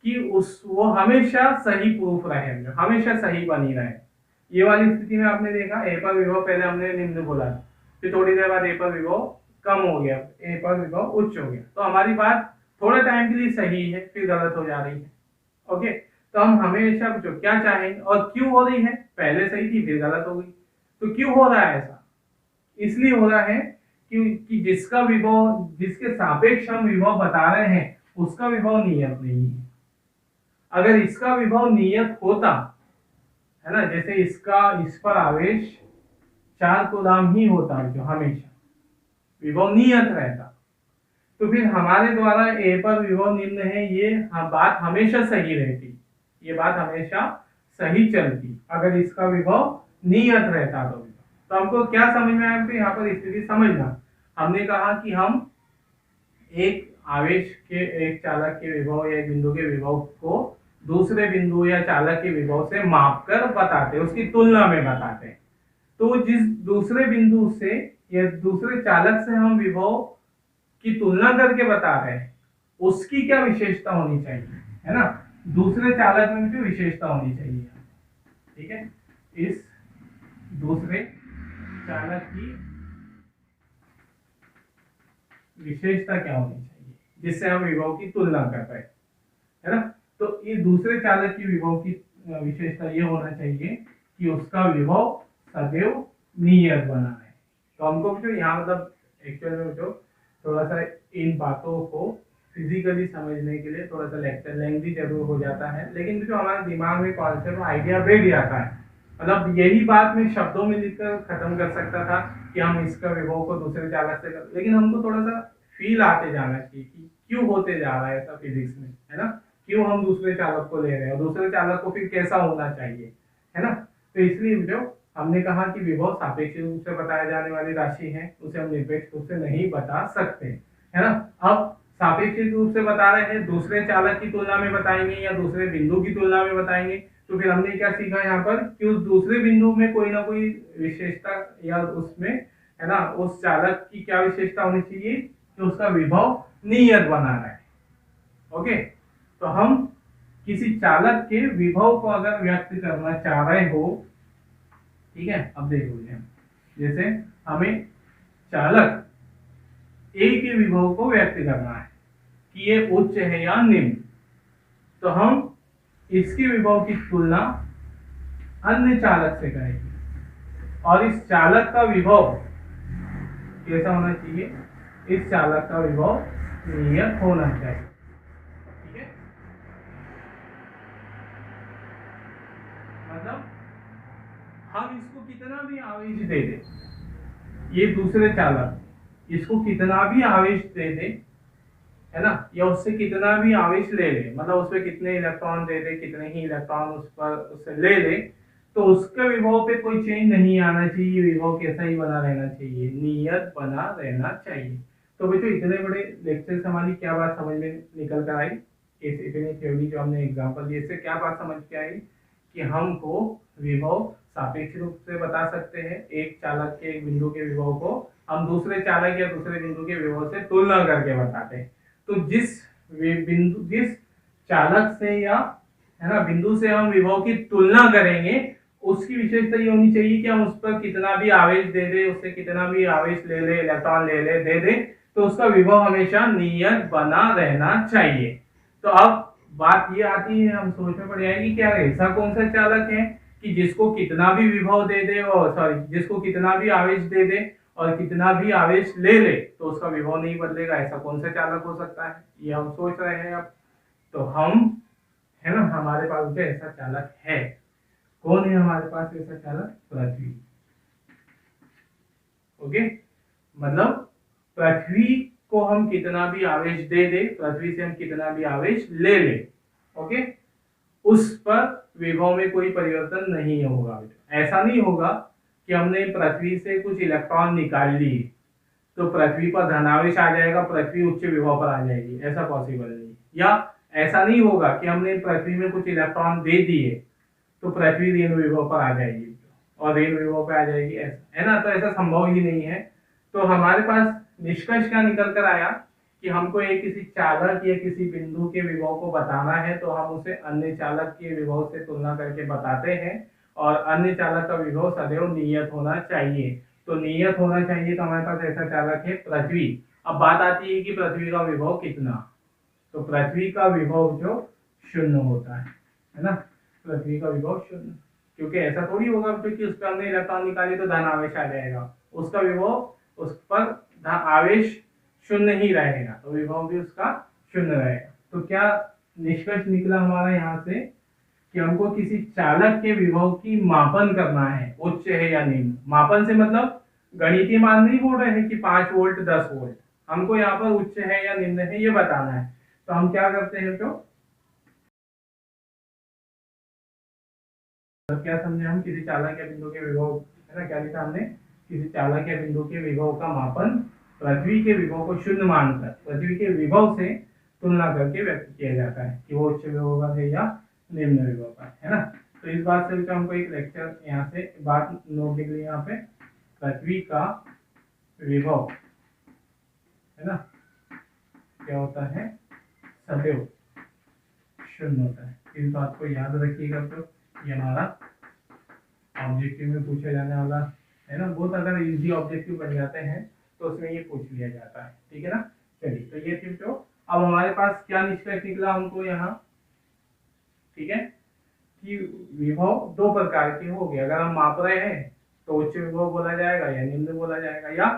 कि वो हमेशा सही प्रूफ रहे, हमेशा सही बनी रहे। ये वाली स्थिति में आपने देखा ए पर विभव पहले हमने निम्न बोला, फिर थोड़ी देर बाद ए पर विभव कम हो गया, ए पर विभव उच्च हो गया। तो हमारी बात थोड़े टाइम के लिए सही है, फिर गलत हो जा रही है। ओके, तो हम हमेशा जो क्या चाहेंगे और क्यों हो रही है, पहले सही थी फिर गलत हो गई, तो क्यों हो रहा है ऐसा, इसलिए हो रहा है कि जिसका विभव, जिसके सापेक्ष हम विभव बता रहे हैं, उसका विभव नियत नहीं है। अगर इसका विभव नियत होता है ना, जैसे इस पर आवेश 4 कूलाम ही होता, जो हमेशा विभव नियत रहता, तो फिर हमारे द्वारा ए पर विभव निम्न है ये बात हमेशा सही रहती, ये बात हमेशा सही चलती अगर इसका विभव नियत रहता। तो हमको क्या समझ में आया, यहाँ पर स्थिति समझना। हमने कहा कि हम एक आवेश के, एक चालक के विभव या एक बिंदु के विभव को दूसरे बिंदु या चालक के विभव से मापकर बताते हैं, उसकी तुलना में बताते हैं। तो जिस दूसरे बिंदु से या दूसरे चालक से हम विभव की तुलना करके बता रहे हैं, उसकी क्या विशेषता होनी चाहिए, है ना, दूसरे चालक में जो विशेषता होनी चाहिए। ठीक है, इस दूसरे चालक की विशेषता क्या होनी चाहिए जिससे हम विभव की तुलना कर रहे हैं, है ना। तो ये दूसरे चालक की विभव की विशेषता ये होना चाहिए कि उसका विभव सदैव नियत बना है। तो हमको जो यहाँ मतलब एक्चुअल में जो थोड़ा सा इन बातों को फिजिकली समझने के लिए थोड़ा सा लेक्चर लेंथी जरूर हो जाता है, लेकिन जो हमारे दिमाग में कॉन्सेप्ट आइडिया बैठ जाता है। मतलब यही बात मैं शब्दों में लिखकर खत्म कर सकता था कि हम इसका विभव को दूसरे चालक से कर, लेकिन हमको थोड़ा सा फील आते जाना चाहिए कि क्यों होते जा रहा है ऐसा फिजिक्स में, है ना, क्यों हम दूसरे चालक को ले रहे हैं और दूसरे चालक को फिर कैसा होना चाहिए, है ना। तो इसलिए जो हमने कहा कि विभव सापेक्ष रूप से बताया जाने वाली राशि है, उसे हम निरपेक्ष रूप से नहीं बता सकते, है ना। अब सापेक्ष रूप से बता रहे हैं, दूसरे चालक की तुलना में बताएंगे या दूसरे बिंदु की तुलना में बताएंगे, तो फिर हमने क्या सीखा यहाँ पर कि उस दूसरे बिंदु में कोई ना कोई विशेषता या उसमें, है ना, उस चालक की क्या विशेषता होनी चाहिए कि उसका विभव नियत बना रहा है। ओके, तो हम किसी चालक के विभव को अगर व्यक्त करना चाह रहे हो, ठीक है, अब देखो जैसे हमें चालक ए के विभव को व्यक्त करना है कि ये उच्च है या निम्न, तो हम इसके विभव की तुलना अन्य चालक से करेंगे और इस चालक का विभव कैसा होना चाहिए, इस चालक का विभव नियत होना चाहिए। ठीक है, मतलब हम इसको कितना भी आवेश दे दे, ये दूसरे चालक इसको कितना भी आवेश दे दे, है ना, या उससे कितना भी आवेश ले ले, मतलब उसमें कितने इलेक्ट्रॉन दे दे, कितने ही इलेक्ट्रॉन उस पर उससे ले ले, तो उसके विभव पे कोई चेंज नहीं आना चाहिए, विभव कैसा ही बना रहना चाहिए, नियत बना रहना चाहिए। तो बच्चों इतने बड़े लेक्चर से हमारी क्या बात समझ में निकल कर आई, इस इतनी थ्योरी जो हमने एग्जांपल दिए, इससे क्या बात समझ के आई कि हमको विभव सापेक्ष रूप से बता सकते हैं, एक चालक के एक बिंदु के विभव को हम दूसरे चालक या दूसरे बिंदु के विभव से तुलना करके बताते हैं। तो जिस चालक से या, है ना, बिंदु से हम विभव की तुलना करेंगे, उसकी विशेषता ये होनी चाहिए कि हम उस पर कितना भी आवेश दे दे, उससे कितना भी आवेश ले ले, इलेक्ट्रॉन ले ले, दे दे, तो उसका विभव हमेशा नियत बना रहना चाहिए। तो अब बात ये आती है, हम सोच में पड़ जाएगी क्या ऐसा कौन सा चालक है कि जिसको कितना भी विभव दे दे, और सॉरी, जिसको कितना भी आवेश दे दे और कितना भी आवेश ले ले तो उसका विभव नहीं बदलेगा, ऐसा कौन सा चालक हो सकता है, ये हम सोच रहे हैं अब। तो हम, है ना, हमारे पास भी ऐसा चालक है। कौन है हमारे पास ऐसा चालक? पृथ्वी। ओके, मतलब पृथ्वी को हम कितना भी आवेश दे दे, पृथ्वी से हम कितना भी आवेश ले ले, ओके, उस पर विभव में कोई परिवर्तन नहीं होगा। ऐसा नहीं होगा कि हमने पृथ्वी से कुछ इलेक्ट्रॉन निकाल लिए तो पृथ्वी पर धनावेश आ जाएगा, पृथ्वी उच्च विभव पर आ जाएगी, ऐसा पॉसिबल नहीं। या ऐसा नहीं होगा कि हमने पृथ्वी में कुछ इलेक्ट्रॉन दे दिए तो पृथ्वी ऋण विभव पर आ जाएगी और ऋण विभव पर आ जाएगी, ऐसा है ना, तो ऐसा संभव ही नहीं है। तो हमारे पास निष्कर्ष क्या निकल कर आया कि हमको एक किसी चालक या किसी बिंदु के विभव को बताना है तो हम उसे अन्य चालक के विभव से तुलना करके बताते हैं, और अन्य चालक का विभव सदैव नियत होना चाहिए। तो नियत होना चाहिए, तो हमारे पास ऐसा चालक है पृथ्वी। अब बात आती है कि पृथ्वी का विभव कितना, तो पृथ्वी का विभव जो शून्य होता है ना, पृथ्वी का विभव शून्य, क्योंकि ऐसा थोड़ी होगा क्योंकि उस पर हमने इलेक्ट्रॉन निकाले तो धन आवेश आ जाएगा, उसका विभव, उस पर आवेश शून्य ही रहेगा, तो विभव भी उसका शून्य रहेगा। तो क्या निष्कर्ष निकला हमारा यहाँ से कि हमको किसी चालक के विभव की मापन करना है, उच्च है या निम्न। मापन से मतलब गणितीय मान नहीं बोल रहे हैं कि 5 वोल्ट 10 वोल्ट, हमको यहाँ पर उच्च है या निम्न है ये बताना है। तो हम क्या करते हैं, तो क्या समझे हम, किसी चालक या बिंदु के विभव, है ना, क्या लिखा हमने, किसी चालक या बिंदु के विभव का मापन पृथ्वी के विभव को शून्य मानकर पृथ्वी के विभव से तुलना करके व्यक्त किया जाता है कि वो उच्च विभव का है या निम्न विभव का है ना। तो इस बात से तो हमको एक लेक्चर यहाँ से बात नोट लिख ली, यहाँ पे पृथ्वी का विभव, है ना, क्या होता है, सदैव शून्य होता है। इस बात को याद रखिएगा। तो ये हमारा ऑब्जेक्टिव में पूछा जाने वाला है ना, बहुत अगर इजी ऑब्जेक्टिव बन जाते हैं तो उसमें ये पूछ लिया जाता है, ठीक है ना। चलिए, तो ये थी जो, अब हमारे पास क्या निष्कर्ष निकला हमको यहाँ, ठीक है, कि विभव दो प्रकार के हो गए। अगर हम माप रहे हैं तो उच्च विभव बोला जाएगा या निम्न बोला जाएगा, या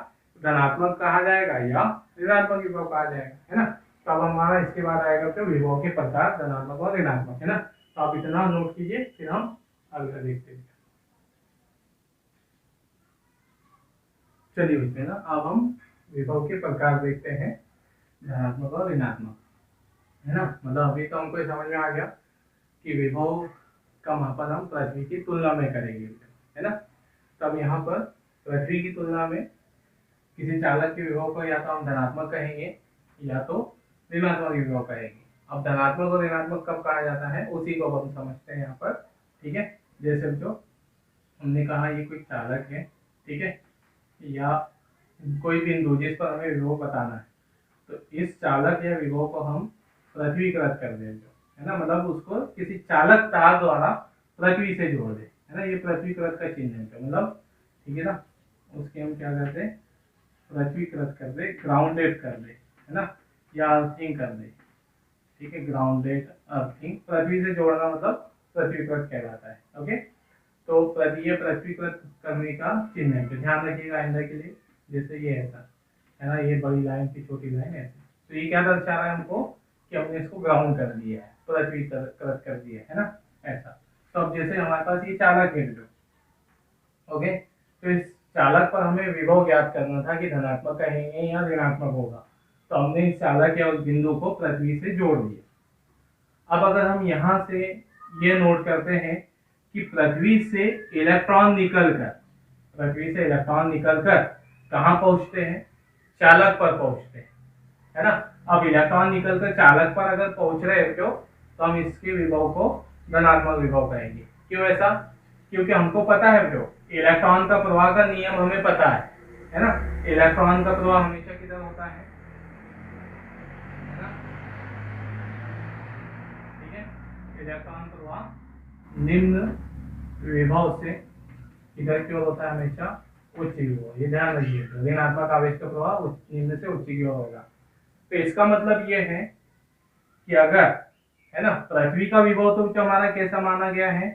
धनात्मक कहा जाएगा या ऋणात्मक विभव कहा जाएगा, है ना। तो अब हमारा इसके बाद आएगा तो विभव के प्रकार धनात्मक और ऋणात्मक, है ना। तो आप इतना नोट कीजिए, फिर हम अगला देखते हैं। चलिए उसमें ना, अब हम विभव के प्रकार देखते हैं, धनात्मक और ऋणात्मक, है ना। मतलब अभी तो हमको समझ में आ गया कि विभव का मापन हम पृथ्वी की तुलना में करेंगे, है ना। तब यहाँ पर पृथ्वी की तुलना में किसी चालक के विभव को या तो हम धनात्मक कहेंगे या तो ऋणात्मक विभव कहेंगे। अब धनात्मक और ऋणात्मक कब कहा जाता है उसी को हम समझते हैं यहाँ पर, ठीक है। जैसे जो हमने कहा ये कोई चालक है, ठीक है, या कोई बिंदु जिस पर हमें विभव बताना है, तो इस चालक या विभव को हम पृथ्वीकृत कर देंगे, है ना, मतलब उसको किसी चालक तार द्वारा पृथ्वी से जोड़ दे, है ना, ये पृथ्वीकृत का चिन्ह है, मतलब ठीक है ना। उसके हम क्या करते हैं, पृथ्वीकृत कर दे, ग्राउंडेड कर दे, है ना, या अर्थिंग कर दे, ठीक है, ग्राउंडेड अर्थिंग, पृथ्वी से जोड़ना मतलब पृथ्वीकृत कहलाता है, ओके। तो ये पृथ्वीकृत करने का चिन्ह है, तो ध्यान रखिएगा आइंदा के लिए, जैसे ये ऐसा है ना, ये बड़ी लाइन की छोटी लाइन ऐसे, तो ये क्या दर्शा रहा है हमको कि हमने इसको ग्राउंड कर दिया है, पृथ्वीकृत कर दिया है ना, ऐसा। तो अब जैसे हमारे पास ये चालक है जो, ओके, तो इस चालक पर हमें विभव ज्ञात करना था कि धनात्मक कहेंगे या ऋणात्मक होगा, तो हमने इस चालक या उस बिंदु को पृथ्वी से जोड़ दिया। अब अगर हम यहाँ से ये नोट करते हैं कि पृथ्वी से इलेक्ट्रॉन निकलकर कहाँ पहुंचते हैं, चालक पर पहुंचते हैं, है ना। अब इलेक्ट्रॉन निकलकर चालक पर अगर पहुंच रहे हो तो हम इसके विभव को धनात्मक विभव कहेंगे। क्यों ऐसा? क्योंकि हमको पता है जो इलेक्ट्रॉन का प्रवाह का नियम हमें पता है ना। इलेक्ट्रॉन का प्रवाह हमेशा किधर होता है ना, ठीक है। इलेक्ट्रॉन प्रवाह निम्न विभव से इधर की ओर होता है, हमेशा उच्च विभव, ये ध्यान रखिए। ऋणात्मक आवेश का प्रवाह निम्न से उच्च की ओर होगा। तो इसका मतलब ये है कि अगर, है ना, पृथ्वी का विभव तो हमारा कैसा माना गया है,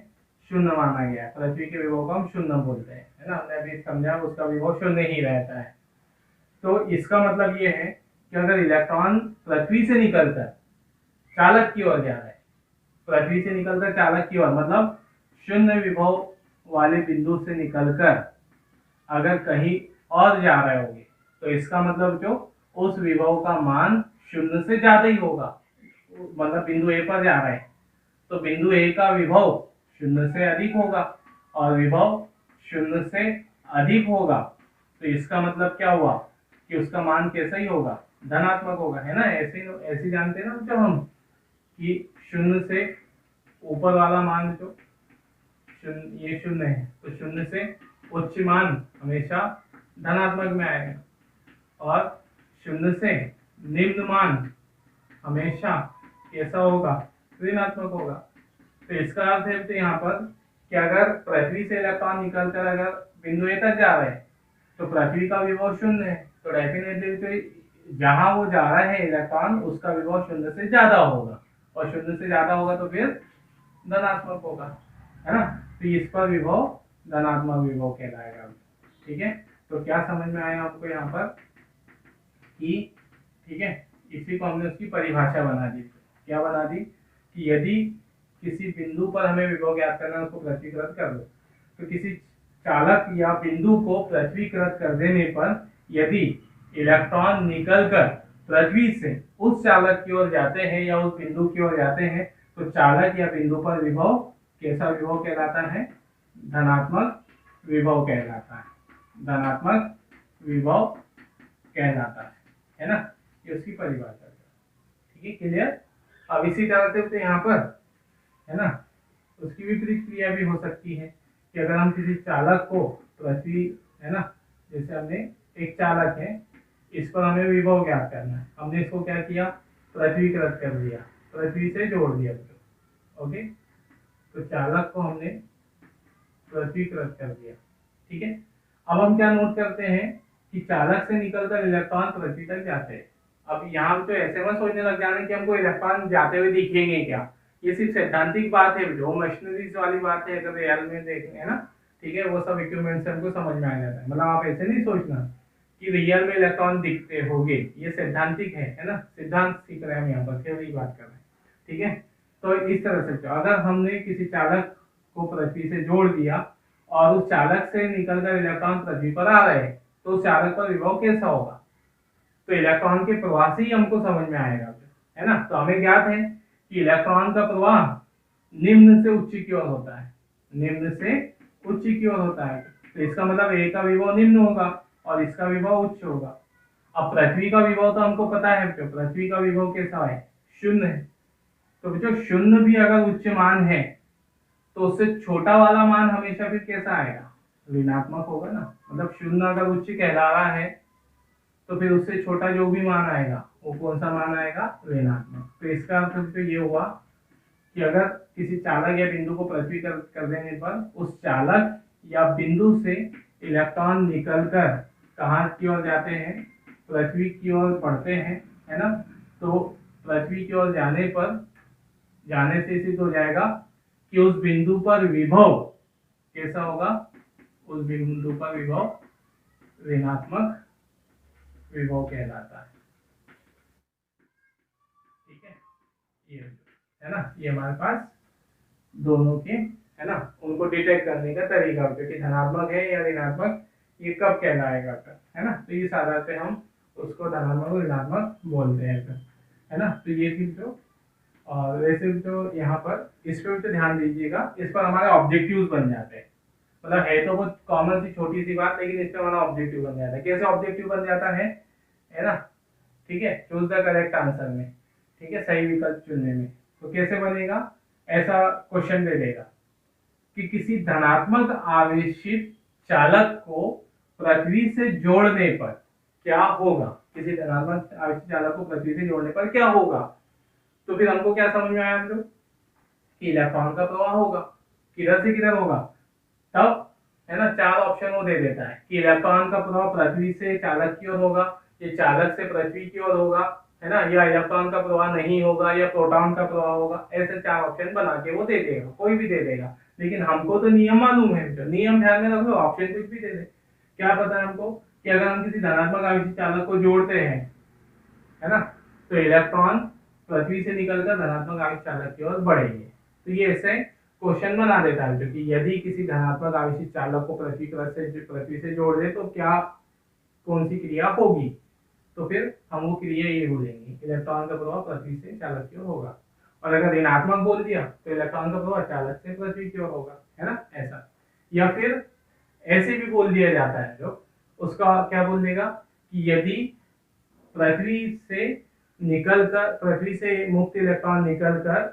शून्य माना गया है। पृथ्वी के विभव को हम शून्य बोलते हैं, है ना, हमने अभी समझा उसका विभव शून्य ही रहता है। तो इसका मतलब ये है कि अगर इलेक्ट्रॉन पृथ्वी से निकलकर चालक की ओर जा रहा है, पृथ्वी से निकलकर चालक की ओर, मतलब शून्य विभव वाले बिंदु से निकलकर अगर कहीं और जा रहे होंगे, तो इसका मतलब जो उस विभव का मान शून्य से ज्यादा ही होगा। मतलब बिंदु ए पर जा रहे हैं तो बिंदु ए का विभव शून्य से अधिक होगा, और विभव शून्य से अधिक होगा, तो इसका मतलब क्या हुआ कि उसका मान कैसा ही होगा, धनात्मक होगा, है ना। ऐसे जानते हैं ना जब हम कि शून्य से ऊपर वाला मान जो ये शून्य है, तो शून्य से उच्च मान हमेशा धनात्मक में आएगा, और शून्य से निम्न मान हमेशा कैसा होगा, ऋणात्मक होगा। तो इसका अर्थ है तो यहाँ पर कि अगर पृथ्वी से इलेक्ट्रॉन निकलकर अगर बिंदु ए तक जा रहे हैं तो पृथ्वी का विभव शून्य है, तो डेफिनेटली तो जहां वो जा रहा है इलेक्ट्रॉन उसका विभव शून्य से ज्यादा होगा, और शून्य से ज्यादा होगा तो फिर धनात्मक होगा, है ना। तो इस पर विभव धनात्मक विभव कहलाएगा, ठीक है। तो क्या समझ में आया आपको यहाँ पर कि, ठीक है, इसी को हमने उसकी परिभाषा बना दी। क्या बना दी कि यदि किसी बिंदु पर हमें विभव ज्ञात करना है, उसको पृथ्वीकृत कर दो, तो किसी चालक या बिंदु को पृथ्वीकृत कर देने पर यदि इलेक्ट्रॉन निकलकर पृथ्वी से उस चालक की ओर जाते हैं या उस बिंदु की ओर जाते हैं, तो चालक या बिंदु पर विभव कैसा विभव कहलाता है, धनात्मक विभव कहलाता है, धनात्मक विभव कहलाता है ना। ये उसकी परिभाषा है, ठीक है, क्लियर। अब इसी तरह से तो यहाँ पर, है ना, उसकी विपरीत क्रिया भी हो सकती है कि अगर हम किसी चालक को पृथ्वी, है ना, जैसे हमने एक चालक है, इस पर हमें विभव ज्ञात करना है, हमने इसको क्या किया, पृथ्वीकृत कर दिया, पृथ्वी से जोड़ दिया, ओके। तो चालक को हमने पृथ्वीकृत कर दिया, ठीक है। अब हम क्या नोट करते हैं कि चालक से निकलकर इलेक्ट्रॉन पृथ्वी तक जाते हैं। अब यहाँ तो ऐसे मत सोचने लग जाने कि हमको इलेक्ट्रॉन जाते हुए दिखेंगे क्या, ये सिर्फ सैद्धांतिक बात है, जो मशीनरीज वाली बात है, अगर रियल में देखेंगे ना, ठीक है, वो सब इक्विपमेंट से हमको समझ में आ जाता है। मतलब आप ऐसे नहीं सोचना कि रियल में इलेक्ट्रॉन दिखते होंगे, ये सैद्धांतिक है ना, सिद्धांत सीख रहे हैं हम यहाँ पर, थ्योरी बात कर रहे हैं, ठीक है। तो इस तरह से अगर हमने किसी चालक को पृथ्वी से जोड़ दिया और उस चालक से निकलकर इलेक्ट्रॉन पृथ्वी पर आ रहे हैं, तो उस चालक पर विभव कैसा होगा, तो इलेक्ट्रॉन के प्रवाह से ही हमको समझ में आएगा, है ना। तो हमें ज्ञात है कि इलेक्ट्रॉन का प्रवाह निम्न से उच्च की ओर होता है, निम्न से उच्च की ओर होता है, तो इसका मतलब ए का विभव निम्न होगा और इसका विभव उच्च होगा। अब पृथ्वी का विभव तो हमको पता है, तो पृथ्वी का विभव कैसा है, शून्य है। तो जो शून्य भी अगर उच्च मान है तो उससे छोटा वाला मान हमेशा फिर कैसा आएगा, ऋणात्मक होगा ना। मतलब शून्य अगर उच्च कहला रहा है तो फिर उससे छोटा जो भी मान आएगा वो कौन सा मान आएगा, ऋणात्मक। तो इसका अर्थ तो ये हुआ कि अगर किसी चालक या बिंदु को पृथ्वी कर देने पर उस चालक या बिंदु से इलेक्ट्रॉन निकलकर कहाँ की ओर जाते हैं, पृथ्वी की ओर बढ़ते हैं, है ना। तो पृथ्वी की ओर जाने से सिद्ध हो जाएगा कि उस बिंदु पर विभव कैसा होगा, उस बिंदु पर विभव ऋणात्मक विभव कहलाता है। ठीक है, ये है ना, ये हमारे पास दोनों के है ना, उनको डिटेक्ट करने का तरीका, क्योंकि धनात्मक है या ऋणात्मक, ये कब कहलाएगा है ना। तो ये साधारण पे हम उसको धनात्मक और ऋणात्मक बोलते हैं फिर, है ना। तो ये थी जो, और वैसे जो यहाँ पर इस पे तो ध्यान दीजिएगा, इस पर हमारे ऑब्जेक्टिव्स बन जाते हैं। मतलब है तो बहुत कॉमन सी छोटी सी बात, लेकिन इस पे हमारा ऑब्जेक्टिव बन जाता है। कैसे ऑब्जेक्टिव बन जाता है ना। ठीक है, चूज द करेक्ट आंसर में, ठीक है, सही विकल्प चुनने में। तो कैसे बनेगा, ऐसा क्वेश्चन दे देगा कि किसी धनात्मक आवेशित चालक को पृथ्वी से जोड़ने पर क्या होगा, किसी धनात्मक आवेशित चालक को पृथ्वी से जोड़ने पर क्या होगा। तो फिर हमको क्या समझ में आया हम लोग कि इलेक्ट्रॉन का प्रवाह होगा, किधर से किधर होगा, तब है ना, चार ऑप्शन वो दे देता है कि इलेक्ट्रॉन का प्रवाह पृथ्वी से चालक की ओर होगा, ये चालक से पृथ्वी की ओर होगा, है ना, या इलेक्ट्रॉन का प्रवाह नहीं होगा, या प्रोटॉन का प्रवाह होगा। ऐसे चार ऑप्शन बना के वो दे देगा, कोई भी दे देगा। लेकिन हमको तो नियम मालूम है, तो नियम ध्यान में रखो, ऑप्शन कुछ भी दे दे, क्या पता है हमको कि अगर हम किसी धनात्मक आवेशित चालक को जोड़ते हैं, है ना, तो इलेक्ट्रॉन पृथ्वी से निकलकर धनात्मक आवेशित चालक की ओर बढ़ेंगे। तो ये ऐसे क्वेश्चन बना देता है, जो कि यदि किसी धनात्मक आवेशित चालक को पृथ्वी से जोड़ दे तो क्या, कौन सी क्रिया होगी। तो फिर हम वो क्रिया ये बोलेंगे, इलेक्ट्रॉन का प्रभाव पृथ्वी से चालक की ओर होगा। और अगर ऋणात्मक बोल दिया तो इलेक्ट्रॉन का प्रभाव चालक से पृथ्वी की ओर होगा, है ना, ऐसा। या फिर ऐसे भी बोल दिया जाता है, जो उसका क्या बोल देगा कि यदि पृथ्वी से मुक्त इलेक्ट्रॉन निकलकर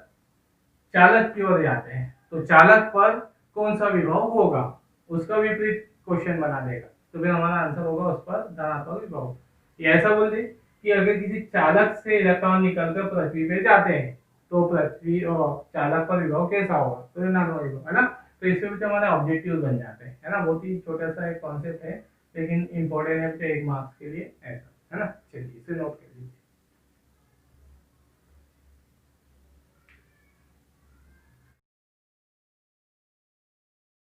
चालक की ओर जाते हैं तो चालक पर कौन सा विभव होगा, उसका विपरीत क्वेश्चन बना देगा। तो फिर हमारा आंसर होगा उस पर धनात्मक विभव। ये ऐसा बोल दे कि अगर किसी चालक से इलेक्ट्रॉन निकलकर पृथ्वी पे जाते हैं तो पृथ्वी और चालक पर विभव कैसा होगा, तो ऋणात्मक विभव, है ना। तो इसमें भी हमारे ऑब्जेक्टिव बन जाते हैं, है ना। बहुत ही छोटा सा एक कॉन्सेप्ट है, लेकिन इंपॉर्टेंट है 1 मार्क्स के लिए, ऐसा, है ना। चलिए इसे नोट करिए।